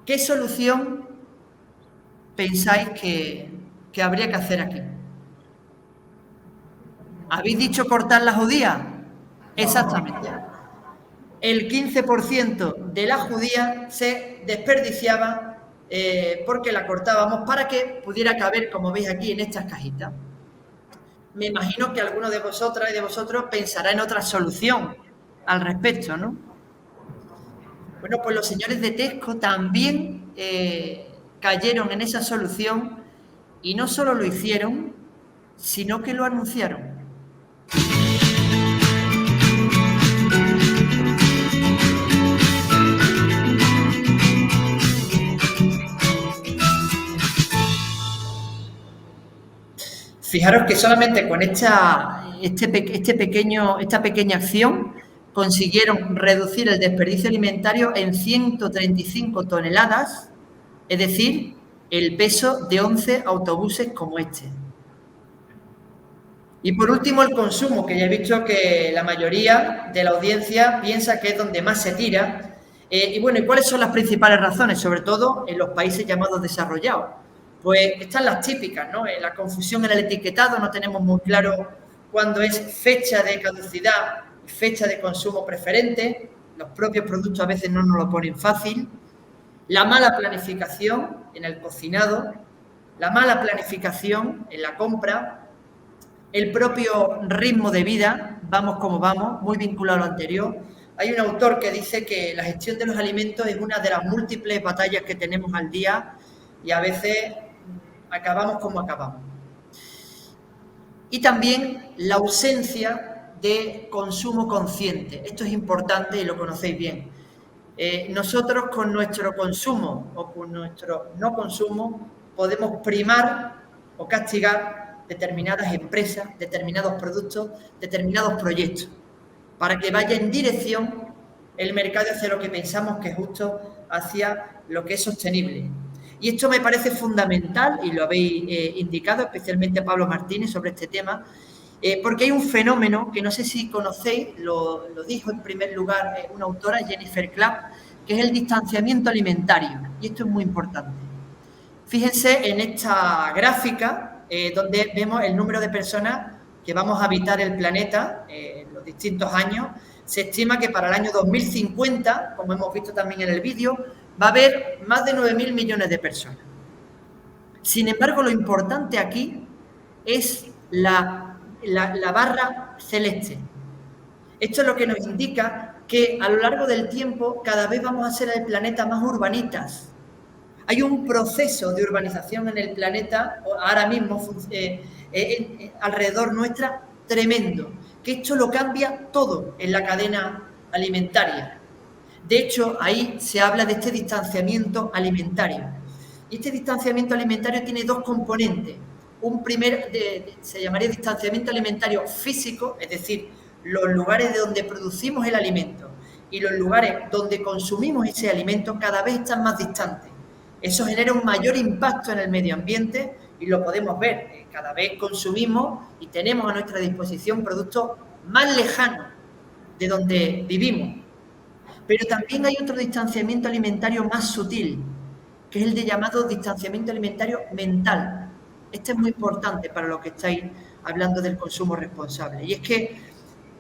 ¿Qué solución pensáis que habría que hacer aquí? ¿Habéis dicho cortar la judía? Exactamente. El 15% de la judía se desperdiciaba porque la cortábamos para que pudiera caber, como veis aquí, en estas cajitas. Me imagino que alguno de vosotras y de vosotros pensará en otra solución al respecto, ¿no? Bueno, pues los señores de Tesco también cayeron en esa solución y no solo lo hicieron, sino que lo anunciaron. Fijaros que solamente con esta pequeña acción consiguieron reducir el desperdicio alimentario en 135 toneladas, es decir, el peso de 11 autobuses como este. Y por último, el consumo, que ya he visto que la mayoría de la audiencia piensa que es donde más se tira. Y bueno, ¿y cuáles son las principales razones? Sobre todo en los países llamados desarrollados. Pues están las típicas, ¿no? La confusión en el etiquetado, no tenemos muy claro cuándo es fecha de caducidad y fecha de consumo preferente. Los propios productos a veces no nos lo ponen fácil. La mala planificación en el cocinado, la mala planificación en la compra, el propio ritmo de vida, vamos como vamos, muy vinculado a lo anterior. Hay un autor que dice que la gestión de los alimentos es una de las múltiples batallas que tenemos al día y a veces acabamos como acabamos. Y también la ausencia de consumo consciente. Esto es importante y lo conocéis bien. Nosotros con nuestro consumo o con nuestro no consumo podemos primar o castigar determinadas empresas, determinados productos, determinados proyectos, para que vaya en dirección el mercado hacia lo que pensamos que es justo, hacia lo que es sostenible. Y esto me parece fundamental, y lo habéis indicado, especialmente Pablo Martínez, sobre este tema, porque hay un fenómeno que no sé si conocéis, lo dijo en primer lugar una autora, Jennifer Clapp, que es el distanciamiento alimentario. Y esto es muy importante. Fíjense en esta gráfica, donde vemos el número de personas que vamos a habitar el planeta en los distintos años. Se estima que para el año 2050, como hemos visto también en el vídeo, va a haber más de 9.000 millones de personas. Sin embargo, lo importante aquí es la barra celeste. Esto es lo que nos indica que a lo largo del tiempo cada vez vamos a ser el planeta más urbanitas. Hay un proceso de urbanización en el planeta, ahora mismo alrededor nuestra, tremendo, que esto lo cambia todo en la cadena alimentaria. De hecho, ahí se habla de este distanciamiento alimentario. Y este distanciamiento alimentario tiene dos componentes. Un primer se llamaría distanciamiento alimentario físico, es decir, los lugares de donde producimos el alimento y los lugares donde consumimos ese alimento cada vez están más distantes. Eso genera un mayor impacto en el medio ambiente y lo podemos ver. Cada vez consumimos y tenemos a nuestra disposición productos más lejano de donde vivimos. Pero también hay otro distanciamiento alimentario más sutil, que es el de llamado distanciamiento alimentario mental. Este es muy importante para los que estáis hablando del consumo responsable. Y es que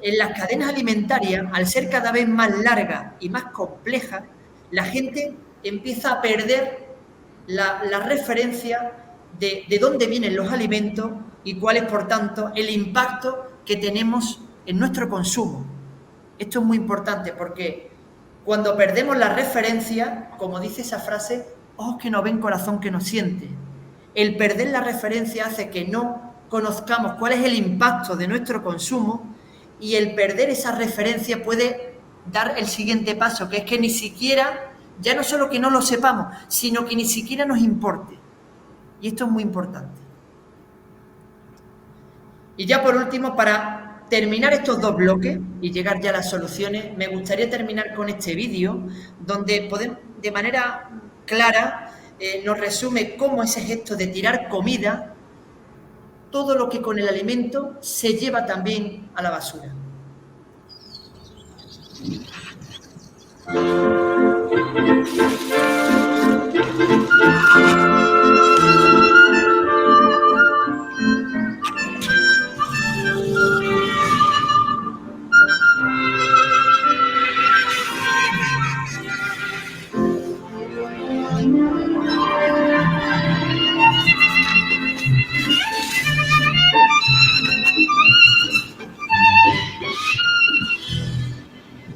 en las cadenas alimentarias, al ser cada vez más largas y más complejas, la gente empieza a perder la referencia de dónde vienen los alimentos y cuál es, por tanto, el impacto que tenemos en nuestro consumo. Esto es muy importante porque cuando perdemos la referencia, como dice esa frase, ojos que no ven, corazón que no siente. El perder la referencia hace que no conozcamos cuál es el impacto de nuestro consumo y el perder esa referencia puede dar el siguiente paso, que es que ni siquiera, ya no solo que no lo sepamos, sino que ni siquiera nos importe. Y esto es muy importante. Y ya por último, para terminar estos dos bloques y llegar ya a las soluciones, me gustaría terminar con este vídeo donde podemos, de manera clara, nos resume cómo ese gesto de tirar comida, todo lo que con el alimento se lleva también a la basura.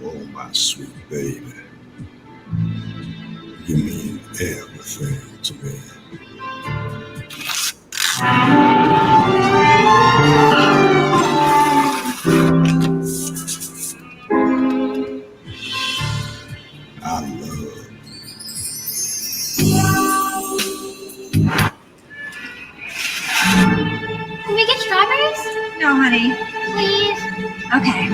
Oh, my sweet baby, you mean everything to me. I love Can we get strawberries? No, honey. Please? Okay.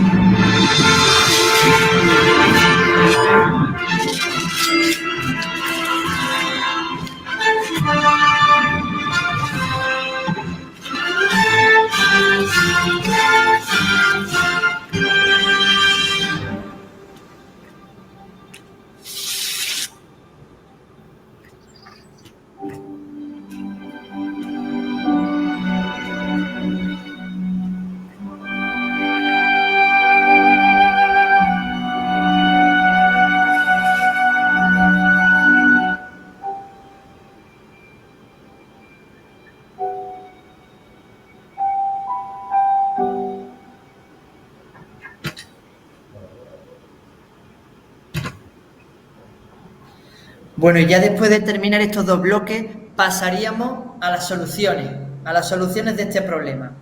Bueno, y ya después de terminar estos dos bloques, pasaríamos a las soluciones de este problema.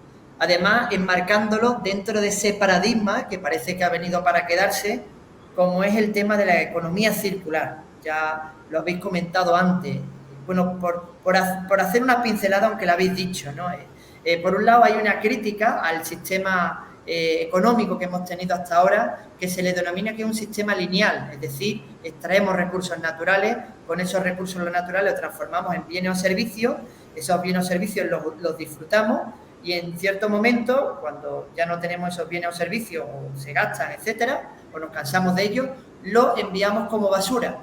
Además, enmarcándolo dentro de ese paradigma que parece que ha venido para quedarse, como es el tema de la economía circular. Ya lo habéis comentado antes. Bueno, por hacer una pincelada, aunque lo habéis dicho, ¿no? Por un lado, hay una crítica al sistema económico que hemos tenido hasta ahora, que se le denomina que es un sistema lineal, es decir, extraemos recursos naturales, con esos recursos naturales los transformamos en bienes o servicios, esos bienes o servicios los disfrutamos y en cierto momento, cuando ya no tenemos esos bienes o servicios o se gastan, etcétera, o nos cansamos de ellos, los enviamos como basura.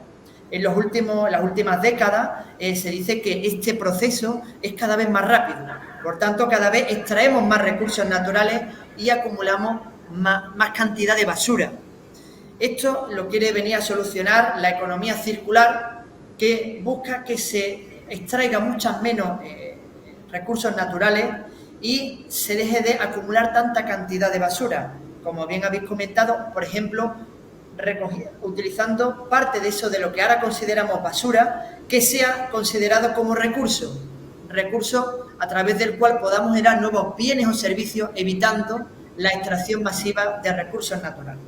En las últimas décadas se dice que este proceso es cada vez más rápido. Por tanto, cada vez extraemos más recursos naturales y acumulamos más cantidad de basura. Esto lo quiere venir a solucionar la economía circular, que busca que se extraiga muchas menos recursos naturales y se deje de acumular tanta cantidad de basura. Como bien habéis comentado, por ejemplo, utilizando parte de eso de lo que ahora consideramos basura, que sea considerado como recurso a través del cual podamos generar nuevos bienes o servicios, evitando la extracción masiva de recursos naturales.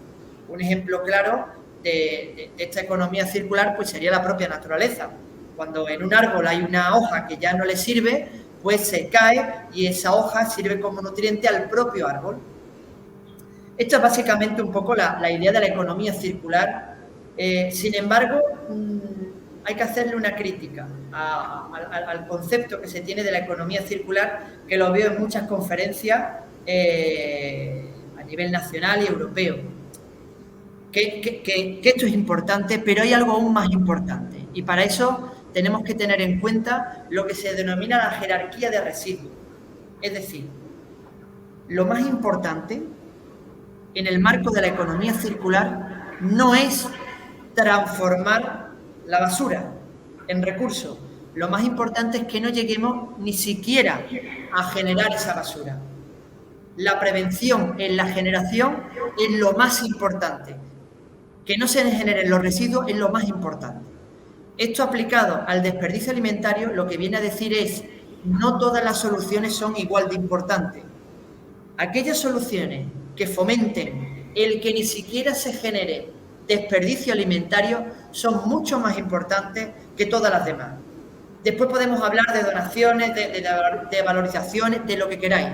Un ejemplo claro de esta economía circular pues sería la propia naturaleza. Cuando en un árbol hay una hoja que ya no le sirve, pues se cae y esa hoja sirve como nutriente al propio árbol. Esto es básicamente un poco la idea de la economía circular. Sin embargo, hay que hacerle una crítica al concepto que se tiene de la economía circular, que lo veo en muchas conferencias a nivel nacional y europeo. Que esto es importante, pero hay algo aún más importante. Y para eso tenemos que tener en cuenta lo que se denomina la jerarquía de residuos. Es decir, lo más importante en el marco de la economía circular no es transformar la basura en recursos. Lo más importante es que no lleguemos ni siquiera a generar esa basura. La prevención en la generación es lo más importante. Que no se generen los residuos es lo más importante. Esto aplicado al desperdicio alimentario lo que viene a decir es no todas las soluciones son igual de importantes. Aquellas soluciones que fomenten el que ni siquiera se genere desperdicio alimentario son mucho más importantes que todas las demás. Después podemos hablar de donaciones, de valorizaciones, de lo que queráis.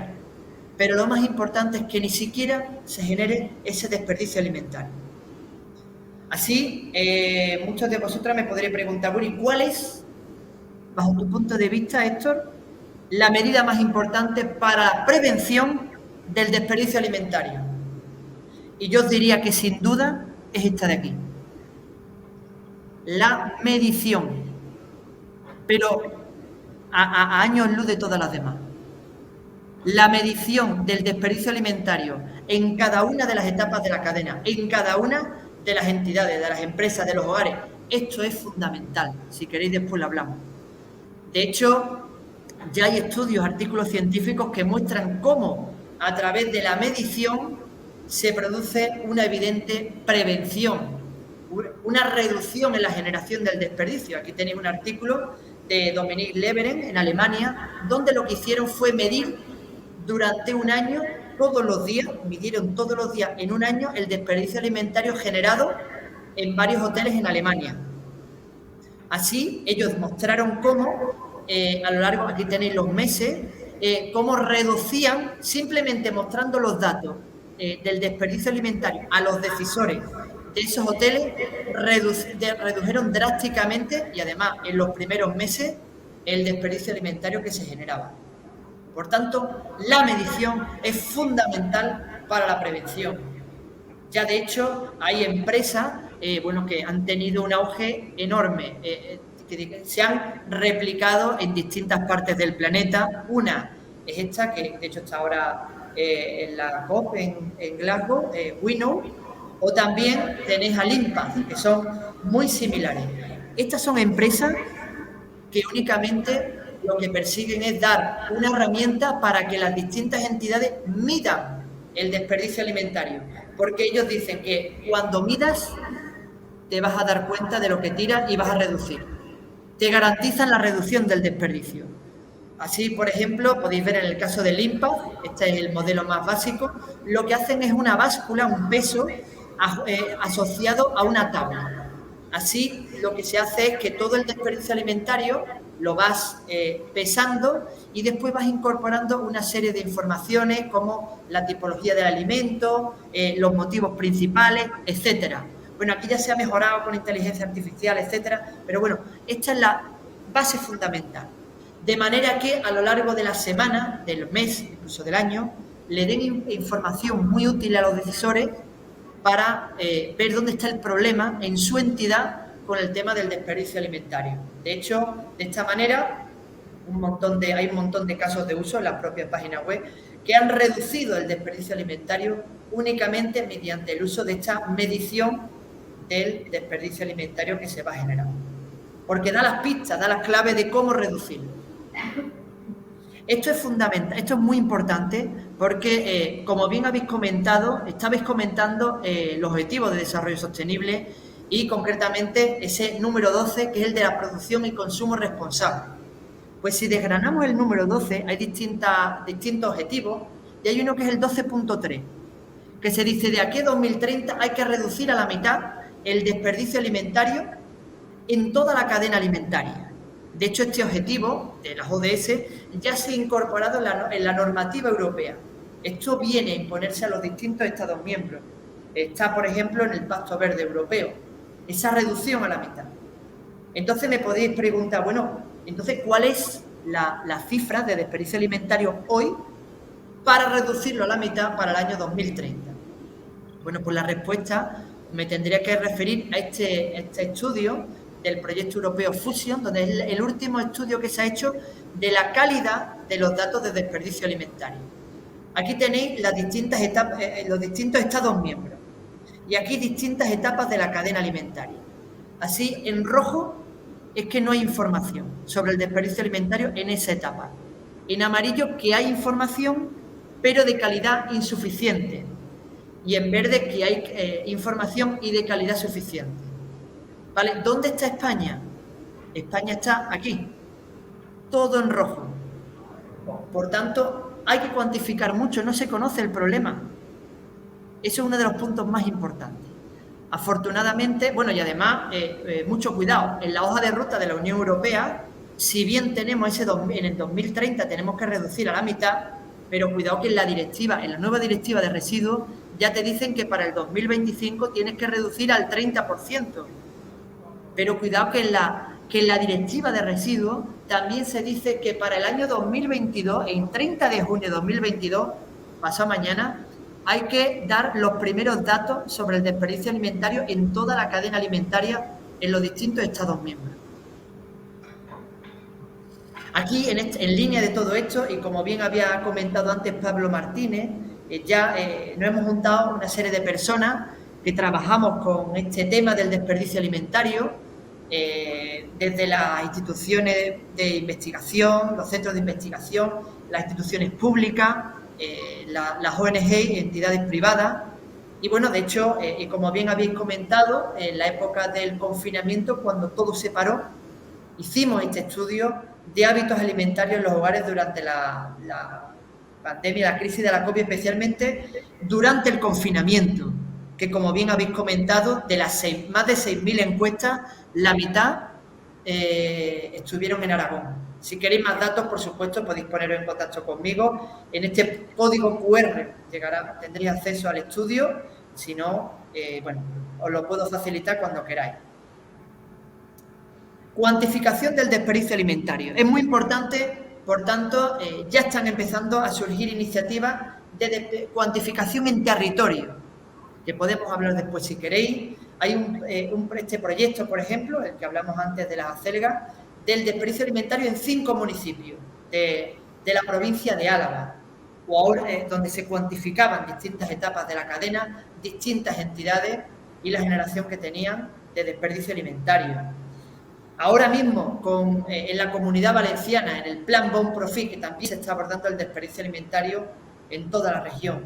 Pero lo más importante es que ni siquiera se genere ese desperdicio alimentario. Así, muchos de vosotros me podréis preguntar, bueno, ¿y cuál es, bajo tu punto de vista, Héctor, la medida más importante para la prevención del desperdicio alimentario? Y yo os diría que sin duda es esta de aquí. La medición, pero a años luz de todas las demás. La medición del desperdicio alimentario en cada una de las etapas de la cadena, en cada una de las entidades, de las empresas, de los hogares. Esto es fundamental. Si queréis, después lo hablamos. De hecho, ya hay estudios, artículos científicos que muestran cómo a través de la medición se produce una evidente prevención, una reducción en la generación del desperdicio. Aquí tenéis un artículo de Dominique Leveren en Alemania, donde lo que hicieron fue medir durante un año, todos los días, midieron todos los días en un año el desperdicio alimentario generado en varios hoteles en Alemania. Así, ellos mostraron cómo, a lo largo, aquí tenéis los meses, cómo reducían, simplemente mostrando los datos del desperdicio alimentario a los decisores de esos hoteles, redujeron drásticamente, y además en los primeros meses, el desperdicio alimentario que se generaba. Por tanto, la medición es fundamental para la prevención. Ya de hecho hay empresas que han tenido un auge enorme, que se han replicado en distintas partes del planeta. Una es esta, que de hecho está ahora en la COP en Glasgow, Winnow, o también tenéis a Limpac, que son muy similares. Estas son empresas que únicamente lo que persiguen es dar una herramienta para que las distintas entidades midan el desperdicio alimentario, porque ellos dicen que cuando midas te vas a dar cuenta de lo que tiras y vas a reducir. Te garantizan la reducción del desperdicio. Así, por ejemplo, podéis ver en el caso del Limpac, este es el modelo más básico, lo que hacen es una báscula, un peso asociado a una tabla. Así, lo que se hace es que todo el desperdicio alimentario lo vas pesando y después vas incorporando una serie de informaciones como la tipología del alimento, los motivos principales, etcétera. Bueno, aquí ya se ha mejorado con inteligencia artificial, etcétera, pero bueno, esta es la base fundamental. De manera que a lo largo de la semana, del mes, incluso del año, le den información muy útil a los decisores para ver dónde está el problema en su entidad con el tema del desperdicio alimentario. De hecho, de esta manera, hay un montón de casos de uso en las propias páginas web que han reducido el desperdicio alimentario únicamente mediante el uso de esta medición del desperdicio alimentario que se va a generar. Porque da las pistas, da las claves de cómo reducirlo. Esto es fundamental, esto es muy importante porque, como bien habéis comentado, estabais comentando los objetivos de desarrollo sostenible y concretamente ese número 12, que es el de la producción y consumo responsable. Pues si desgranamos el número 12, hay distintos objetivos y hay uno que es el 12.3, que se dice de aquí a 2030 hay que reducir a la mitad el desperdicio alimentario en toda la cadena alimentaria. De hecho, este objetivo de las ODS ya se ha incorporado en la normativa europea. Esto viene a imponerse a los distintos Estados miembros. Está, por ejemplo, en el Pacto Verde Europeo, esa reducción a la mitad. Entonces me podéis preguntar, bueno, entonces, ¿cuál es la cifra de desperdicio alimentario hoy para reducirlo a la mitad para el año 2030? Bueno, pues la respuesta me tendría que referir a este estudio del proyecto europeo Fusion, donde es el último estudio que se ha hecho de la calidad de los datos de desperdicio alimentario. Aquí tenéis las distintas etapas, los distintos Estados miembros, y aquí distintas etapas de la cadena alimentaria. Así, en rojo es que no hay información sobre el desperdicio alimentario en esa etapa. En amarillo que hay información, pero de calidad insuficiente. Y en verde que hay información y de calidad suficiente. ¿Vale? ¿Dónde está España? España está aquí, todo en rojo. Por tanto, hay que cuantificar mucho, no se conoce el problema. Eso es uno de los puntos más importantes. Afortunadamente, bueno, y además, mucho cuidado, en la hoja de ruta de la Unión Europea, si bien tenemos en el 2030 tenemos que reducir a la mitad, pero cuidado que en la nueva directiva de residuos, ya te dicen que para el 2025 tienes que reducir al 30%. Pero cuidado que en la directiva de residuos también se dice que para el año 2022, en 30 de junio de 2022, pasado mañana, hay que dar los primeros datos sobre el desperdicio alimentario en toda la cadena alimentaria en los distintos Estados miembros. Aquí, en línea de todo esto, y como bien había comentado antes Pablo Martínez, nos hemos juntado una serie de personas que trabajamos con este tema del desperdicio alimentario, desde las instituciones de investigación, los centros de investigación, las instituciones públicas, las ONG y entidades privadas. Y bueno, de hecho, y como bien habéis comentado, en la época del confinamiento, cuando todo se paró, hicimos este estudio de hábitos alimentarios en los hogares durante la pandemia, la crisis de la COVID, especialmente durante el confinamiento, que como bien habéis comentado, de las más de 6.000 encuestas, la mitad estuvieron en Aragón. Si queréis más datos, por supuesto, podéis poneros en contacto conmigo. En este código QR tendréis acceso al estudio. Si no, bueno, os lo puedo facilitar cuando queráis. Cuantificación del desperdicio alimentario. Es muy importante, por tanto, ya están empezando a surgir iniciativas de cuantificación en territorio, que podemos hablar después si queréis. Hay este proyecto, por ejemplo, el que hablamos antes de las acelgas, del desperdicio alimentario en 5 municipios de la provincia de Álava, o ahora, donde se cuantificaban distintas etapas de la cadena, distintas entidades y la generación que tenían de desperdicio alimentario. Ahora mismo, en la Comunidad Valenciana, en el Plan Bon Profit, que también se está abordando el desperdicio alimentario en toda la región.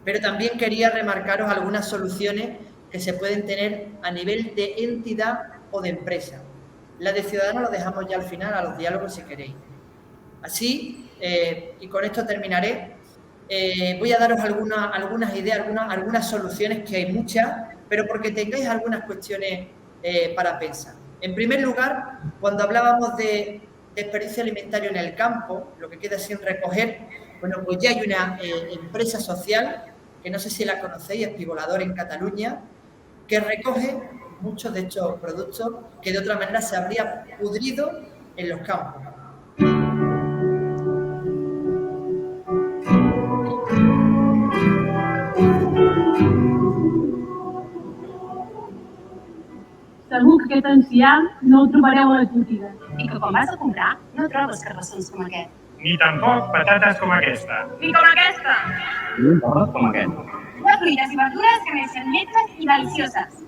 Pero también quería remarcaros algunas soluciones que se pueden tener a nivel de entidad o de empresa. La de ciudadanos lo dejamos ya al final, a los diálogos si queréis. Así, y con esto terminaré, voy a daros algunas ideas, algunas soluciones, que hay muchas, pero porque tengáis algunas cuestiones para pensar. En primer lugar, cuando hablábamos de desperdicio alimentario en el campo, lo que queda sin recoger, bueno, pues ya hay una empresa social, que no sé si la conocéis, Espigolador en Cataluña, que recoge muchos de estos productos que de otra manera se habría pudrido en los campos. Segur que aquest enciam no el trobareu a les botigues. I que quan vas a comprar no trobes carbassons com aquest. Ni tampoc patates com aquesta. Ni com aquesta. Ni un porrot com aquest. Unes fruites i verdures que neixen netes i delicioses.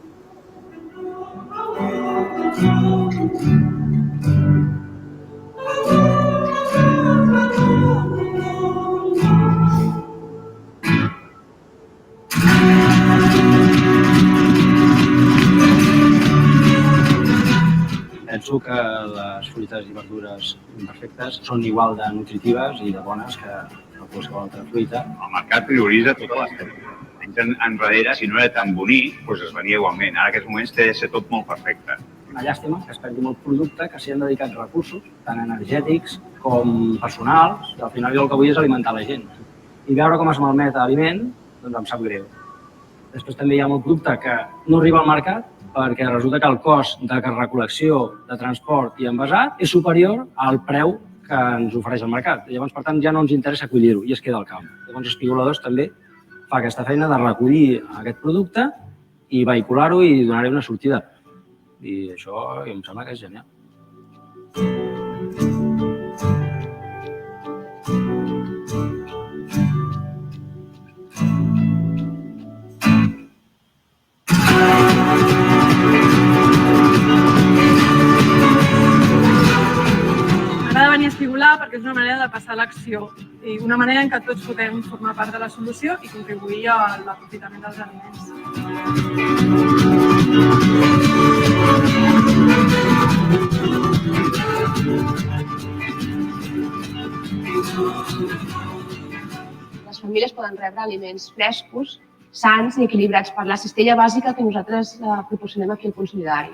Penso que les fruites i verdures imperfectes són igual de nutritives i de bones que qualsevol altra fruita. El mercat prioritza totes les tècniques. Anys enrere, si no era tan bonic, doncs es venia igualment. Ara en aquests moments té de ser tot molt perfecte. Una llàstima que es perdi molt producte, que s'hi han dedicat recursos, tant energètics com personals, i al final jo el que vull és alimentar la gent. I veure com es malmet l'aliment, doncs em sap greu. Després també hi ha molt producte que no arriba al mercat perquè resulta que el cost de recol·lecció, de transport i envasat és superior al preu que ens ofereix el mercat. Llavors, per tant, ja no ens interessa acollir-ho i es queda al camp. Llavors, Espigoladors també fa aquesta feina de recollir aquest producte i vehicular-ho i donar-hi una sortida. I això em sembla que és genial. M'agrada venir a espigolar perquè és una manera de passar a l'acció i una manera en què tots podem formar part de la solució i contribuir a l'aprofitament dels aliments. Les famílies poden rebre aliments frescos, sans i equilibrats per la cistella bàsica que nosaltres proporcionem aquí al Punt Solidari.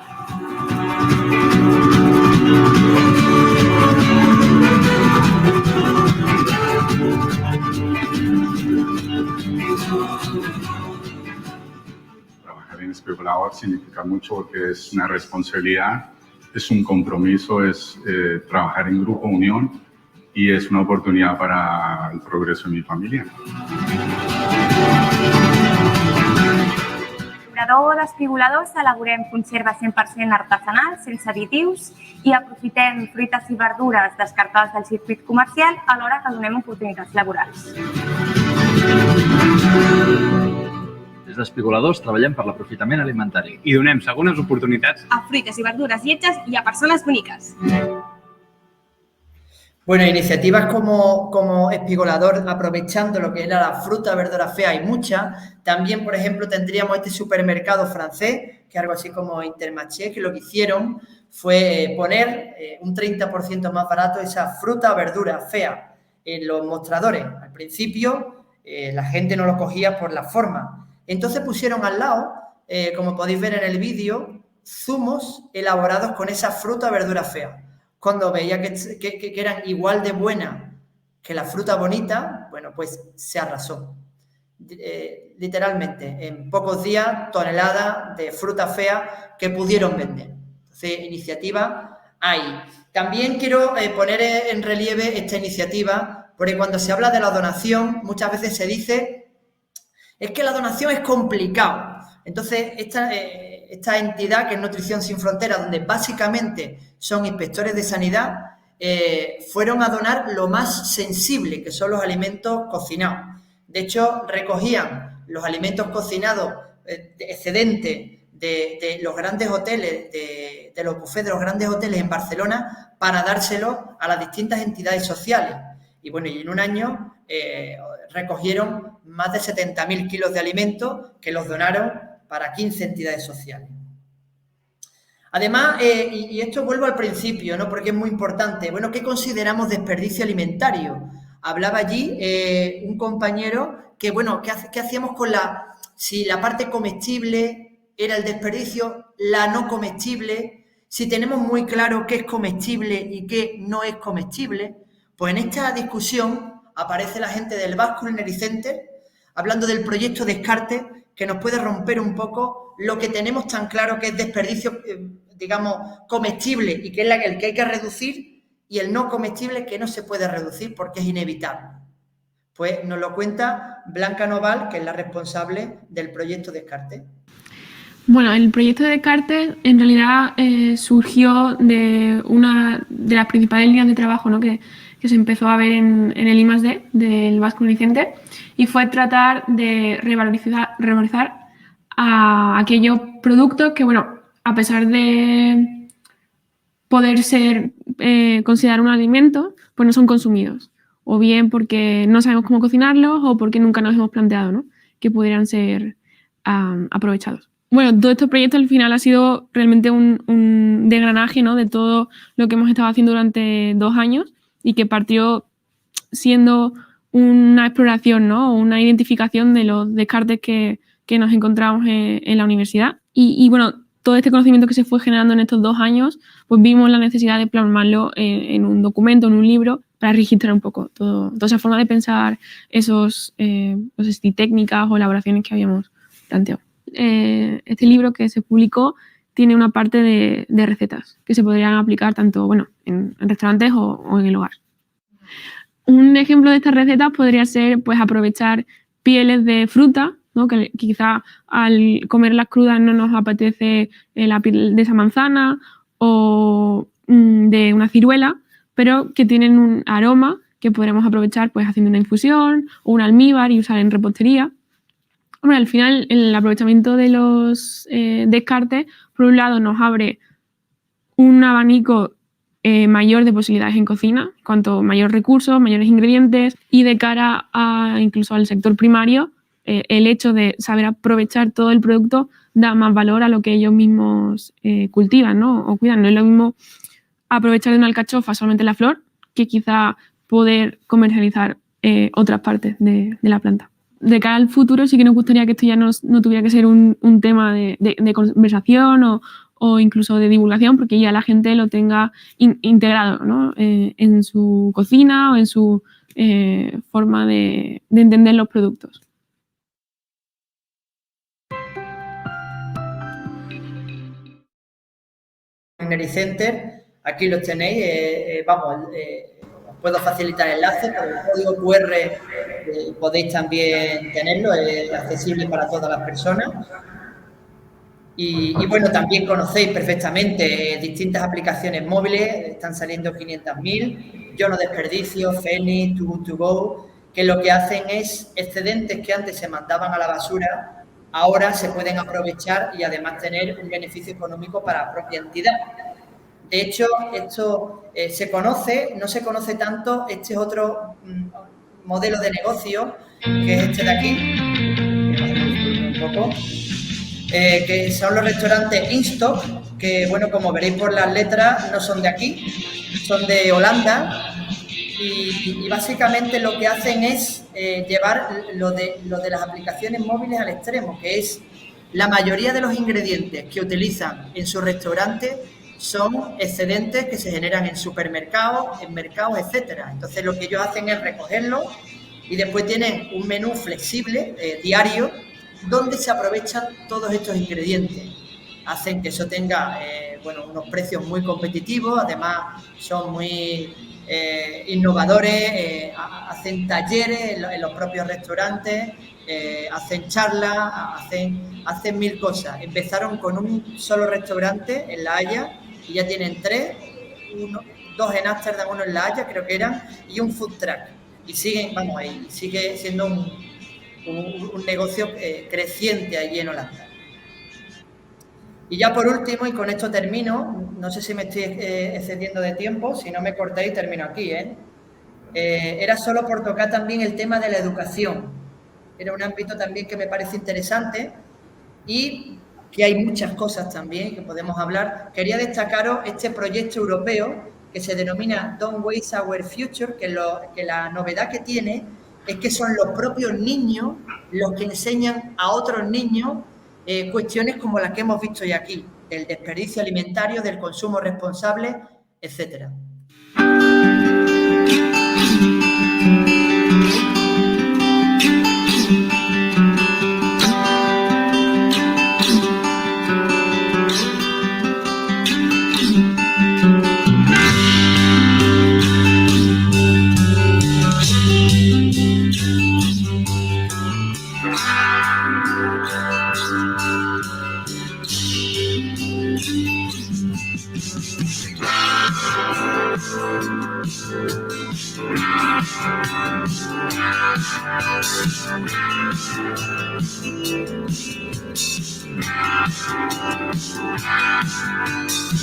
Trabajar en Espigolador significa mucho porque es una responsabilidad, es un compromiso, es trabajar en grupo, unión y es una oportunidad para el progreso de mi familia. L'obrador d'espigoladors elaborem conserves 100% artesanals, sense additius, i aprofitem fruites i verdures descartades del circuit comercial alhora que donem oportunitats laborals. Des d'Espigoladors treballem per l'aprofitament alimentari. I donem segones oportunitats A fruites i verdures lletges i a persones boniques. Bueno, iniciativas como Espigolador, aprovechando lo que era la fruta, verdura fea, hay muchas. También, por ejemplo, tendríamos este supermercado francés, que es algo así como Intermarché, que lo que hicieron fue poner un 30% más barato esa fruta o verdura fea en los mostradores. Al principio, la gente no lo cogía por la forma. Entonces pusieron al lado, como podéis ver en el vídeo, zumos elaborados con esa fruta o verdura fea. Cuando veía que eran igual de buenas que la fruta bonita, bueno, pues se arrasó. Literalmente, en pocos días, toneladas de fruta fea que pudieron vender. Entonces, iniciativa hay. También quiero poner en relieve esta iniciativa, porque cuando se habla de la donación, muchas veces se dice es que la donación es complicado. Entonces, esta entidad que es Nutrición Sin Fronteras, donde básicamente son inspectores de sanidad, fueron a donar lo más sensible, que son los alimentos cocinados. De hecho, recogían los alimentos cocinados excedentes de los grandes hoteles, de los bufés de los grandes hoteles en Barcelona, para dárselos a las distintas entidades sociales. Y bueno, y en un año recogieron más de 70.000 kilos de alimentos que los donaron para 15 entidades sociales. Además, y esto vuelvo al principio, ¿no? Porque es muy importante. Bueno, ¿qué consideramos desperdicio alimentario? Hablaba allí un compañero que, bueno, ¿qué hacíamos con si la parte comestible era el desperdicio, la no comestible? Si tenemos muy claro qué es comestible y qué no es comestible, pues en esta discusión aparece la gente del Basque Culinary Center hablando del proyecto Descartes, que nos puede romper un poco lo que tenemos tan claro que es desperdicio, digamos, comestible y que es el que hay que reducir, y el no comestible que no se puede reducir porque es inevitable. Pues nos lo cuenta Blanca Noval, que es la responsable del proyecto Descartes. Bueno, el proyecto Descartes en realidad surgió de una de las principales líneas de trabajo, ¿no? que se empezó a ver en el I+D del Basque Culinary Center, y fue tratar de revalorizar a aquellos productos que, bueno, a pesar de poder ser considerar un alimento, pues no son consumidos, o bien porque no sabemos cómo cocinarlos o porque nunca nos hemos planteado, ¿no? que pudieran ser aprovechados. Bueno, todo este proyecto al final ha sido realmente un desgranaje, ¿no? de todo lo que hemos estado haciendo durante 2 años, y que partió siendo una exploración, ¿no? una identificación de los descartes que nos encontramos en la universidad. Y bueno, todo este conocimiento que se fue generando en estos 2 años, pues vimos la necesidad de plasmarlo en un documento, en un libro, para registrar un poco toda esa forma de pensar, esos no sé si técnicas o elaboraciones que habíamos planteado. Este libro que se publicó tiene una parte de recetas que se podrían aplicar tanto, bueno, en restaurantes o en el hogar. Un ejemplo de estas recetas podría ser, pues, aprovechar pieles de fruta, ¿no? Que quizá al comerlas crudas no nos apetece la piel de esa manzana o de una ciruela, pero que tienen un aroma que podremos aprovechar pues haciendo una infusión o un almíbar y usar en repostería. Bueno, al final el aprovechamiento de los descartes, por un lado, nos abre un abanico mayor de posibilidades en cocina, cuanto mayor recursos, mayores ingredientes, y de cara a incluso al sector primario, el hecho de saber aprovechar todo el producto da más valor a lo que ellos mismos cultivan, ¿no? O cuidan. No es lo mismo aprovechar de una alcachofa solamente la flor que quizá poder comercializar otras partes de la planta. De cara al futuro sí que nos gustaría que esto ya no tuviera que ser un tema de conversación o incluso de divulgación, porque ya la gente lo tenga integrado, ¿no? En su cocina o en su forma de entender los productos. En Ericenter, aquí los tenéis, os puedo facilitar enlaces, con el código QR podéis también tenerlo, es accesible para todas las personas. Y bueno, también conocéis perfectamente distintas aplicaciones móviles, están saliendo 500.000, Yo no desperdicio, Fenix, Too Good To Go, que lo que hacen es excedentes que antes se mandaban a la basura, ahora se pueden aprovechar y además tener un beneficio económico para la propia entidad. De hecho, esto no se conoce tanto, este es otro modelo de negocio, que es este de aquí, un poco, que son los restaurantes InStock, que bueno, como veréis por las letras, no son de aquí, son de Holanda, y básicamente lo que hacen es llevar lo de las aplicaciones móviles al extremo, que es la mayoría de los ingredientes que utilizan en su restaurante son excedentes que se generan en supermercados, en mercados, etcétera. Entonces lo que ellos hacen es recogerlo y después tienen un menú flexible diario donde se aprovechan todos estos ingredientes. Hacen que eso tenga unos precios muy competitivos, además son muy innovadores, hacen talleres en los propios restaurantes, hacen charlas, hacen mil cosas. Empezaron con un solo restaurante en La Haya y ya tienen 3, 2 en Ámsterdam, 1 en La Haya, creo que eran, y un food truck. Y sigue siendo un negocio creciente allí en Holanda. Y ya por último, y con esto termino, no sé si me estoy excediendo de tiempo, si no me cortáis termino aquí, era solo por tocar también el tema de la educación. Era un ámbito también que me parece interesante y que hay muchas cosas también que podemos hablar. Quería destacaros este proyecto europeo que se denomina Don't Waste Our Future, que la novedad que tiene es que son los propios niños los que enseñan a otros niños cuestiones como las que hemos visto hoy aquí, del desperdicio alimentario, del consumo responsable, etcétera.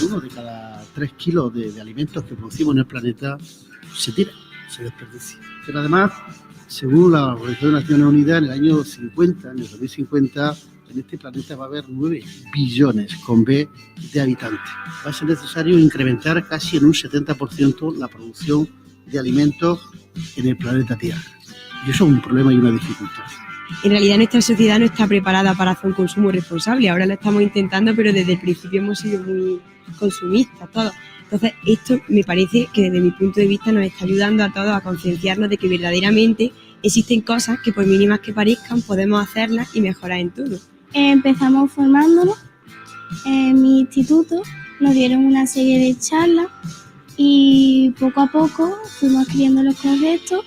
Uno de cada 3 kilos de alimentos que producimos en el planeta se tira, se desperdicia. Pero además, según la Organización de Naciones Unidas, en el año 2050, en este planeta va a haber 9 billones con B de habitantes. Va a ser necesario incrementar casi en un 70% la producción de alimentos en el planeta Tierra. Y eso es un problema y una dificultad. En realidad nuestra sociedad no está preparada para hacer un consumo responsable. Ahora lo estamos intentando, pero desde el principio hemos sido muy consumistas todos. Entonces esto me parece que desde mi punto de vista nos está ayudando a todos a concienciarnos de que verdaderamente existen cosas que por mínimas que parezcan podemos hacerlas y mejorar en todo. Empezamos formándonos. En mi instituto nos dieron una serie de charlas y poco a poco fuimos adquiriendo los conceptos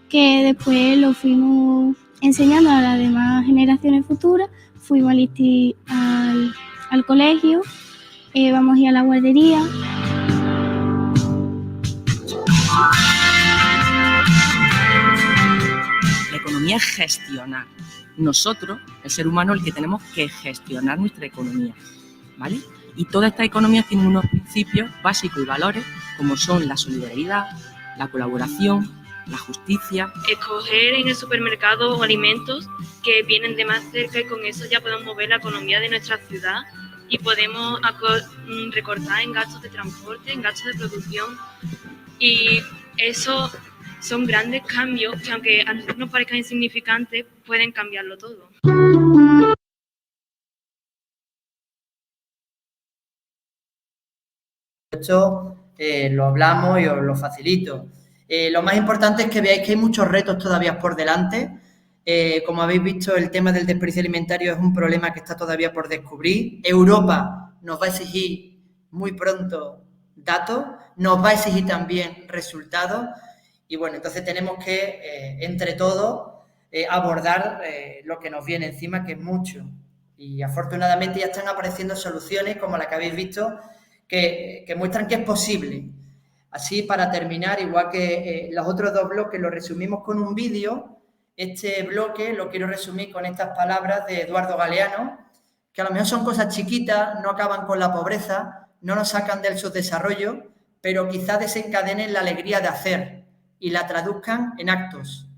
que después los fuimos enseñando a las demás generaciones futuras. Fuimos al colegio, vamos a ir a la guardería. La economía es gestionar. Nosotros, el ser humano, el que tenemos que gestionar nuestra economía, ¿vale? Y todas estas economías tienen unos principios básicos y valores como son la solidaridad, la colaboración, la justicia. Escoger en el supermercado alimentos que vienen de más cerca y con eso ya podemos mover la economía de nuestra ciudad y podemos recortar en gastos de transporte, en gastos de producción y eso son grandes cambios que aunque a nosotros nos parezcan insignificantes pueden cambiarlo todo. Esto lo hablamos y os lo facilito. Lo más importante es que veáis que hay muchos retos todavía por delante. Como habéis visto, el tema del desperdicio alimentario es un problema que está todavía por descubrir. Europa nos va a exigir muy pronto datos, nos va a exigir también resultados y bueno, entonces tenemos que, entre todos, abordar lo que nos viene encima, que es mucho. Y afortunadamente ya están apareciendo soluciones como la que habéis visto que muestran que es posible. Así, para terminar, igual que los otros dos bloques los resumimos con un vídeo, este bloque lo quiero resumir con estas palabras de Eduardo Galeano, que a lo mejor son cosas chiquitas, no acaban con la pobreza, no nos sacan del subdesarrollo, pero quizás desencadenen la alegría de hacer y la traduzcan en actos.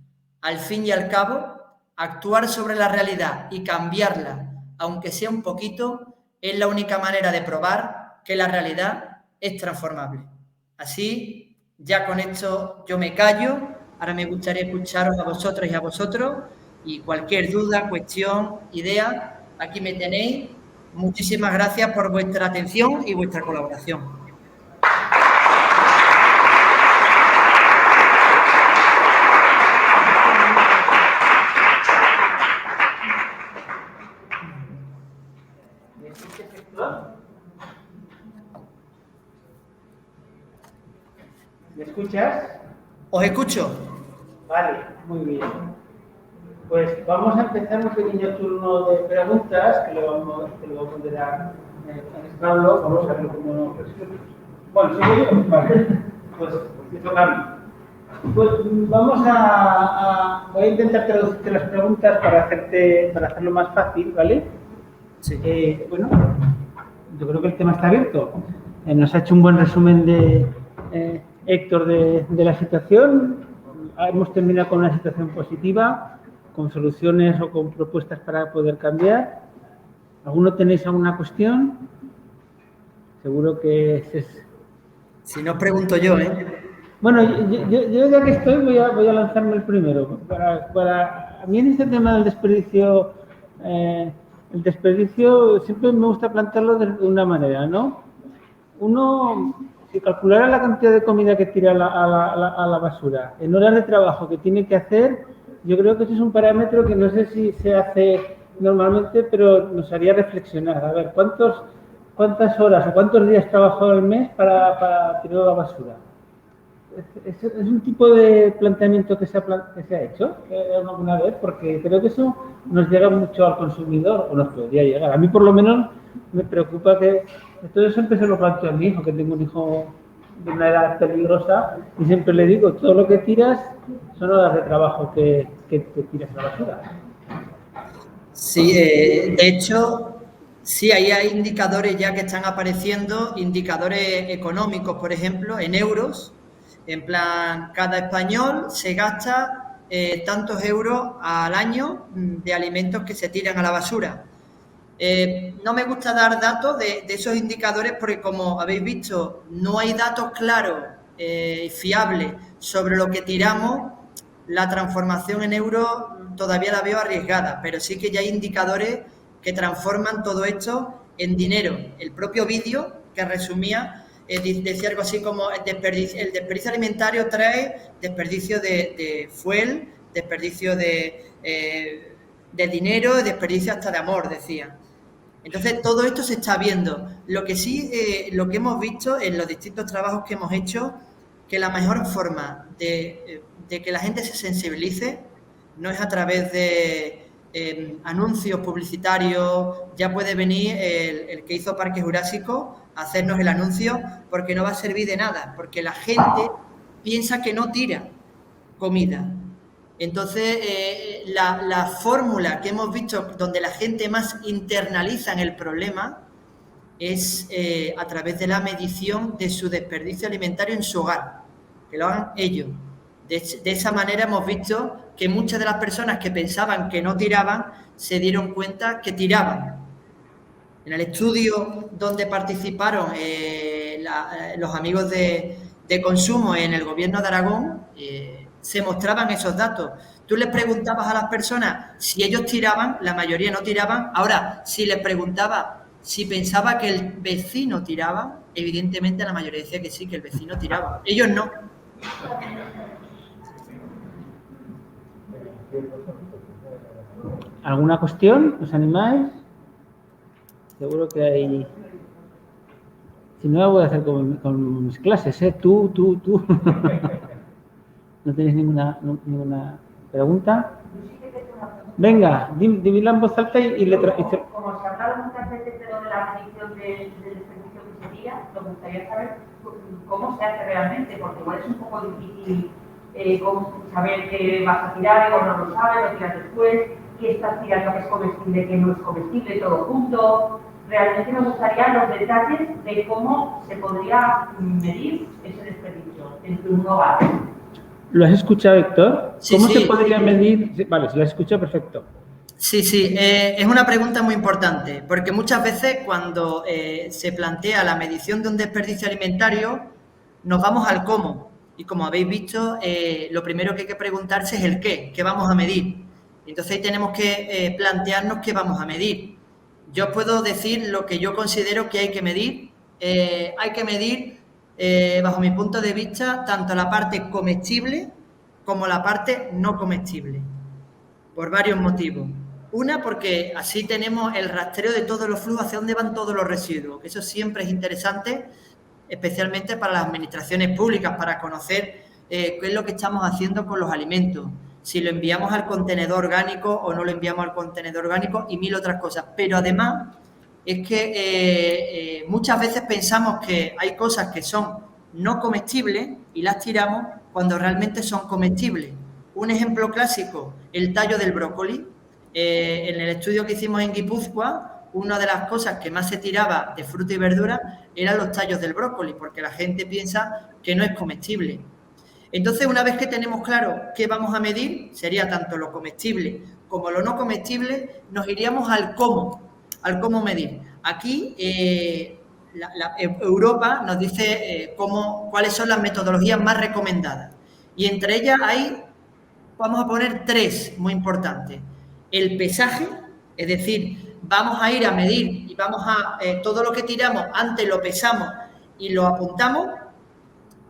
Al fin y al cabo, actuar sobre la realidad y cambiarla, aunque sea un poquito, es la única manera de probar que la realidad es transformable. Así, ya con esto yo me callo. Ahora me gustaría escucharos a vosotros y a vosotros y cualquier duda, cuestión, idea, aquí me tenéis. Muchísimas gracias por vuestra atención y vuestra colaboración. ¿Me escuchas? Os escucho. Vale, muy bien. Pues vamos a empezar un pequeño turno de preguntas que lo vamos a poner a Pablo. Vamos a ver cómo. Bueno, ¿sigo yo? Vale. Pues me toca a mí. Pues vamos voy a intentar traducirte las preguntas para hacerlo más fácil, ¿vale? Sí. Bueno, yo creo que el tema está abierto. Nos ha hecho un buen resumen de Héctor de la situación. Hemos terminado con una situación positiva, con soluciones o con propuestas para poder cambiar. ¿Alguno tenéis alguna cuestión? Seguro que Si no, pregunto yo, ¿eh? Bueno, yo ya que estoy voy a lanzarme el primero. A mí en este tema del desperdicio, el desperdicio siempre me gusta plantearlo de una manera, ¿no? Uno, si calculara la cantidad de comida que tira a la basura en horas de trabajo que tiene que hacer, yo creo que ese es un parámetro que no sé si se hace normalmente, pero nos haría reflexionar. A ver, ¿cuántas horas o cuántos días trabajo al mes para tirar a la basura? Es un tipo de planteamiento que se ha hecho alguna vez, porque creo que eso nos llega mucho al consumidor, o nos podría llegar. A mí, por lo menos, me preocupa que todo eso siempre se lo planteo a mi hijo, que tengo un hijo de una edad peligrosa, y siempre le digo, todo lo que tiras son horas de trabajo que tiras a la basura. Sí, de hecho, sí, ahí hay indicadores ya que están apareciendo, indicadores económicos, por ejemplo, en euros. En plan, cada español se gasta tantos euros al año de alimentos que se tiran a la basura. No me gusta dar datos de esos indicadores porque, como habéis visto, no hay datos claros y fiables sobre lo que tiramos. La transformación en euros todavía la veo arriesgada, pero sí que ya hay indicadores que transforman todo esto en dinero. El propio vídeo que resumía decía algo así como el desperdicio alimentario trae desperdicio de fuel, desperdicio de dinero, desperdicio hasta de amor, decía. Entonces, todo esto se está viendo. Lo que sí, lo que hemos visto en los distintos trabajos que hemos hecho, que la mejor forma de que la gente se sensibilice no es a través de anuncios publicitarios. Ya puede venir el que hizo Parque Jurásico a hacernos el anuncio, porque no va a servir de nada, porque la gente piensa que no tira comida. Entonces, la fórmula que hemos visto donde la gente más internaliza en el problema es a través de la medición de su desperdicio alimentario en su hogar, que lo hagan ellos. De esa manera hemos visto que muchas de las personas que pensaban que no tiraban se dieron cuenta que tiraban. En el estudio donde participaron los amigos de consumo en el gobierno de Aragón, se mostraban esos datos. Tú les preguntabas a las personas si ellos tiraban, la mayoría no tiraban. Ahora, si les preguntaba si pensaba que el vecino tiraba, evidentemente la mayoría decía que sí, que el vecino tiraba. Ellos no. ¿Alguna cuestión? ¿Os animáis? Seguro que hay... Si no, la voy a hacer con mis clases, ¿eh? Tú. ¿No tenéis ninguna pregunta? Venga, dime en voz alta y letra. Como se ha hablado muchas veces de lo de la medición del desperdicio que sería, nos gustaría saber cómo se hace realmente, porque igual es un poco difícil saber qué vas a tirar o no lo sabes, lo tiras después, qué estás tirando que es comestible, qué no es comestible, todo junto. Realmente me gustaría los detalles de cómo se podría medir ese desperdicio entre un hogar. ¿Lo has escuchado, Héctor? Sí, ¿Cómo sí. se podría medir? Vale, si lo has escuchado, perfecto. Sí, es una pregunta muy importante, porque muchas veces cuando se plantea la medición de un desperdicio alimentario, nos vamos al cómo. Y como habéis visto, lo primero que hay que preguntarse es el qué vamos a medir. Entonces ahí tenemos que plantearnos qué vamos a medir. Yo puedo decir lo que yo considero que hay que medir. Hay que medir, bajo mi punto de vista, tanto la parte comestible como la parte no comestible, por varios motivos. Una, porque así tenemos el rastreo de todos los flujos, hacia dónde van todos los residuos, que eso siempre es interesante, especialmente para las administraciones públicas, para conocer qué es lo que estamos haciendo con los alimentos, si lo enviamos al contenedor orgánico o no lo enviamos al contenedor orgánico y mil otras cosas. Pero además es que muchas veces pensamos que hay cosas que son no comestibles y las tiramos cuando realmente son comestibles. Un ejemplo clásico, el tallo del brócoli. En el estudio que hicimos en Guipúzcoa, una de las cosas que más se tiraba de fruta y verdura eran los tallos del brócoli, porque la gente piensa que no es comestible. Entonces, una vez que tenemos claro qué vamos a medir, sería tanto lo comestible como lo no comestible, nos iríamos al cómo medir. Aquí, Europa nos dice cuáles son las metodologías más recomendadas. Y entre ellas vamos a poner 3 muy importantes. El pesaje, es decir, vamos a ir a medir y vamos a todo lo que tiramos, antes lo pesamos y lo apuntamos.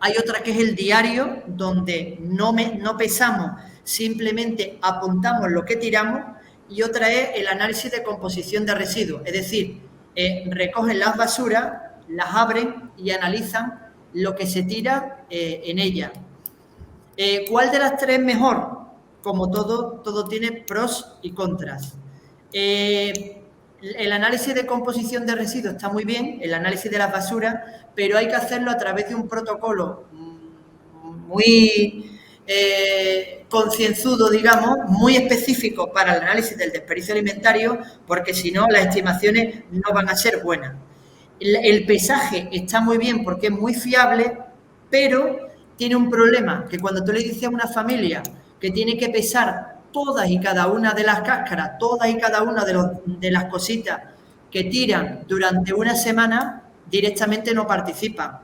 Hay otra que es el diario, donde no pesamos, simplemente apuntamos lo que tiramos. Y otra es el análisis de composición de residuos, es decir, recogen las basuras, las abren y analizan lo que se tira en ellas. ¿Cuál de las 3 mejor? Como todo tiene pros y contras. El análisis de composición de residuos está muy bien, el análisis de las basuras, pero hay que hacerlo a través de un protocolo muy concienzudo, digamos, muy específico para el análisis del desperdicio alimentario, porque si no, las estimaciones no van a ser buenas. El pesaje está muy bien porque es muy fiable, pero tiene un problema, que cuando tú le dices a una familia que tiene que pesar todas y cada una de las cáscaras, todas y cada una de las cositas que tiran durante una semana, directamente no participan.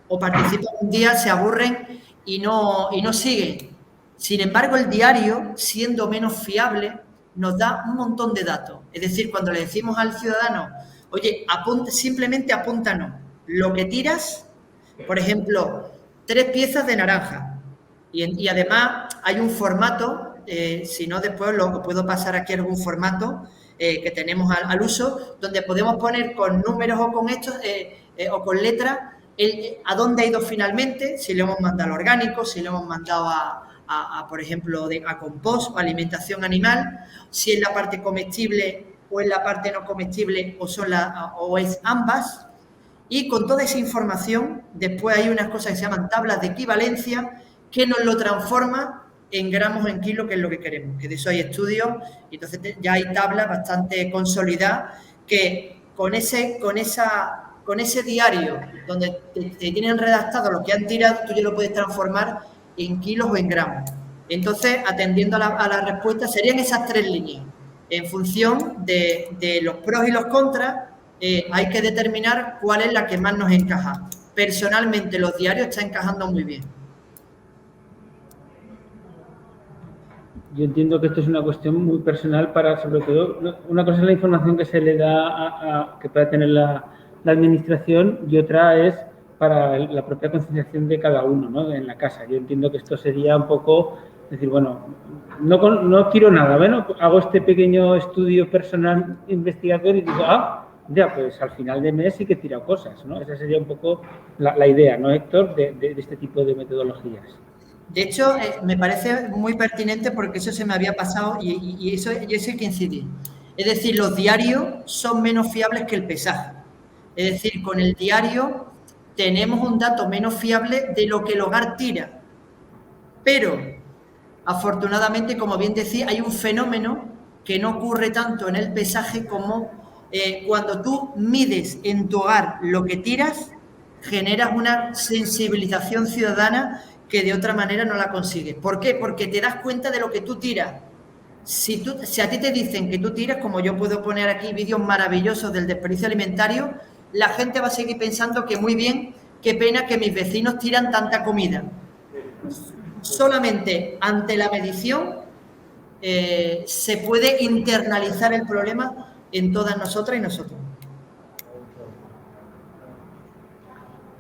O participan un día, se aburren y no siguen. Sin embargo, el diario, siendo menos fiable, nos da un montón de datos. Es decir, cuando le decimos al ciudadano, oye, simplemente apúntanos lo que tiras, por ejemplo, 3 piezas de naranja. Y además hay un formato, si no después lo puedo pasar aquí algún formato que tenemos al uso, donde podemos poner con números o con hechos o con letras a dónde ha ido finalmente, si lo hemos mandado al orgánico, si lo hemos mandado a por ejemplo, a compost o alimentación animal, si es la parte comestible o es la parte no comestible o es ambas. Y con toda esa información, después hay unas cosas que se llaman tablas de equivalencia que nos lo transforma en gramos en kilos, que es lo que queremos. Que de eso hay estudios y entonces ya hay tablas bastante consolidadas que con ese diario donde te tienen redactado lo que han tirado, tú ya lo puedes transformar en kilos o en gramos. Entonces, atendiendo a la respuesta, serían esas 3 líneas. En función de los pros y los contras, hay que determinar cuál es la que más nos encaja. Personalmente, los diarios están encajando muy bien. Yo entiendo que esto es una cuestión muy personal para, sobre todo, una cosa es la información que se le da que pueda tener la administración y otra es para la propia concienciación de cada uno, ¿no? En la casa. Yo entiendo que esto sería un poco decir, bueno, no quiero nada, bueno, hago este pequeño estudio personal, investigación y digo, ya, pues al final de mes sí que he tirado cosas, ¿no? Esa sería un poco la idea, ¿no, Héctor, de este tipo de metodologías? De hecho, me parece muy pertinente porque eso se me había pasado y eso hay que incidir. Es decir, los diarios son menos fiables que el pesaje. Es decir, con el diario tenemos un dato menos fiable de lo que el hogar tira. Pero, afortunadamente, como bien decía, hay un fenómeno que no ocurre tanto en el pesaje como cuando tú mides en tu hogar lo que tiras, generas una sensibilización ciudadana que de otra manera no la consigues. ¿Por qué? Porque te das cuenta de lo que tú tiras. Si a ti te dicen que tú tiras, como yo puedo poner aquí vídeos maravillosos del desperdicio alimentario, la gente va a seguir pensando que muy bien, qué pena que mis vecinos tiran tanta comida. Solamente ante la medición se puede internalizar el problema en todas nosotras y nosotros.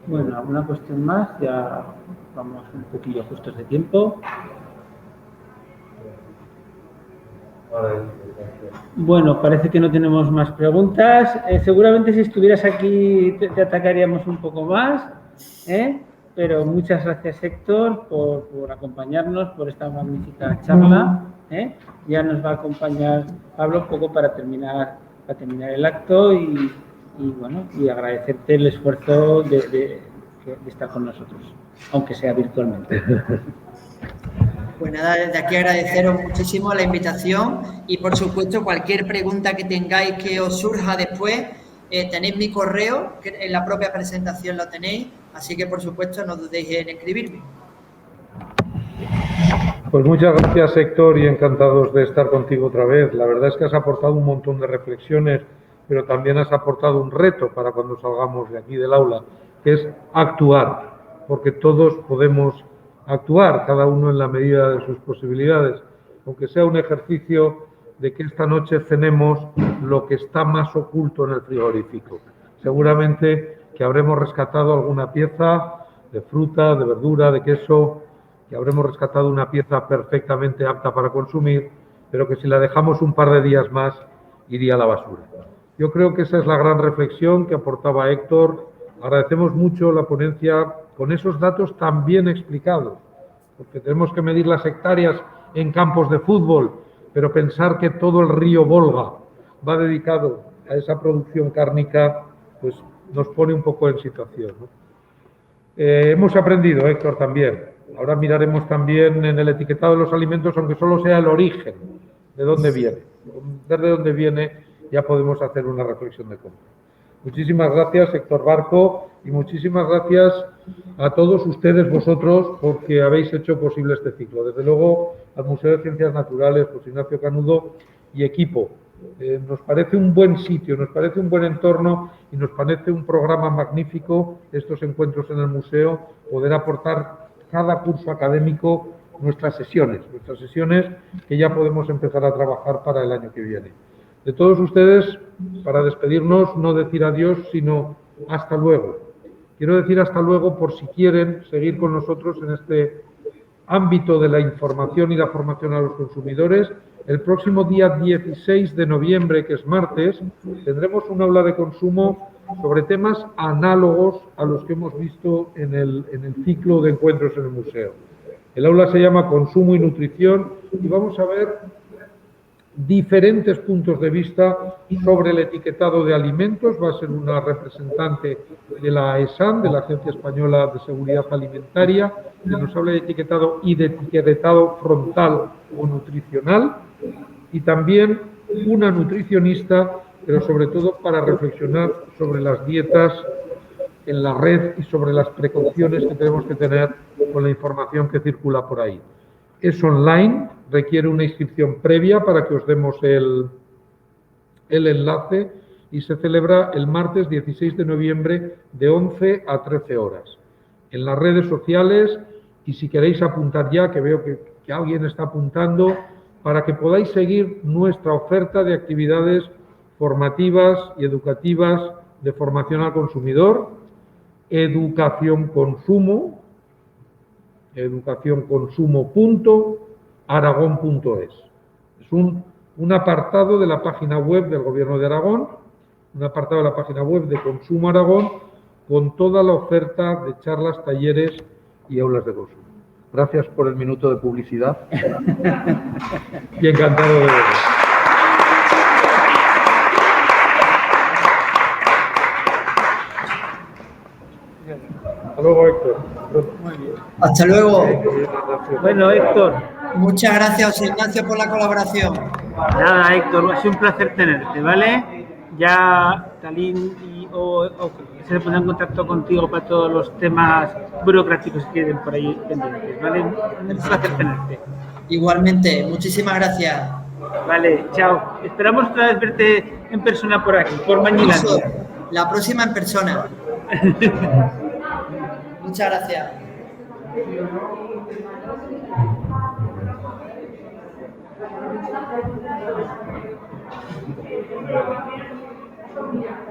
Bueno, alguna cuestión más, ya vamos un poquillo justos de tiempo. Bueno, parece que no tenemos más preguntas. Seguramente si estuvieras aquí te atacaríamos un poco más, pero muchas gracias, Héctor, por acompañarnos, por esta magnífica charla. Ya nos va a acompañar Pablo un poco para terminar el acto y agradecerte el esfuerzo de estar con nosotros, aunque sea virtualmente. Pues nada, desde aquí agradeceros muchísimo la invitación y, por supuesto, cualquier pregunta que tengáis que os surja después, tenéis mi correo, que en la propia presentación lo tenéis, así que, por supuesto, no dudéis en escribirme. Pues muchas gracias, Héctor, y encantados de estar contigo otra vez. La verdad es que has aportado un montón de reflexiones, pero también has aportado un reto para cuando salgamos de aquí del aula, que es actuar, porque todos podemos actuar, cada uno en la medida de sus posibilidades, aunque sea un ejercicio de que esta noche cenemos lo que está más oculto en el frigorífico. Seguramente que habremos rescatado alguna pieza de fruta, de verdura, de queso, que habremos rescatado una pieza perfectamente apta para consumir, pero que si la dejamos un par de días más, iría a la basura. Yo creo que esa es la gran reflexión que aportaba Héctor. Agradecemos mucho la ponencia con esos datos tan bien explicados, porque tenemos que medir las hectáreas en campos de fútbol, pero pensar que todo el río Volga va dedicado a esa producción cárnica, pues nos pone un poco en situación, ¿no? Hemos aprendido, Héctor, también. Ahora miraremos también en el etiquetado de los alimentos, aunque solo sea el origen, de dónde viene. Ver de dónde viene ya podemos hacer una reflexión de compra. Muchísimas gracias, Héctor Barco, y muchísimas gracias a todos ustedes, vosotros, porque habéis hecho posible este ciclo. Desde luego, al Museo de Ciencias Naturales, José Ignacio Canudo y equipo. Nos parece un buen sitio, nos parece un buen entorno y nos parece un programa magnífico estos encuentros en el museo, poder aportar cada curso académico nuestras sesiones que ya podemos empezar a trabajar para el año que viene. De todos ustedes, para despedirnos, no decir adiós, sino hasta luego. Quiero decir hasta luego por si quieren seguir con nosotros en este ámbito de la información y la formación a los consumidores. El próximo día 16 de noviembre, que es martes, tendremos un aula de consumo sobre temas análogos a los que hemos visto en el ciclo de encuentros en el museo. El aula se llama Consumo y Nutrición y vamos a ver diferentes puntos de vista sobre el etiquetado de alimentos. Va a ser una representante de la AESAN, de la Agencia Española de Seguridad Alimentaria, que nos habla de etiquetado y de etiquetado frontal o nutricional, y también una nutricionista, pero sobre todo para reflexionar sobre las dietas en la red y sobre las precauciones que tenemos que tener con la información que circula por ahí. Es online, requiere una inscripción previa para que os demos el enlace y se celebra el martes 16 de noviembre de 11 a 13 horas. En las redes sociales, y si queréis apuntar ya, que veo que alguien está apuntando, para que podáis seguir nuestra oferta de actividades formativas y educativas de formación al consumidor, educacionconsumo.aragón.es. Es un apartado de la página web del Gobierno de Aragón, un apartado de la página web de Consumo Aragón, con toda la oferta de charlas, talleres y aulas de consumo. Gracias por el minuto de publicidad y encantado de verlo. Hasta luego, Héctor. Muy bien. Hasta luego. Bueno, Héctor. Muchas gracias, José Ignacio, por la colaboración. Nada, Héctor, ha sido un placer tenerte, ¿vale? Ya Talín se pondrá en contacto contigo para todos los temas burocráticos que queden por ahí pendientes, ¿vale? Un placer tenerte. Igualmente, muchísimas gracias. Vale, chao. Esperamos otra vez verte en persona por aquí, por Mañilandia. La próxima en persona. Muchas gracias. Thank you.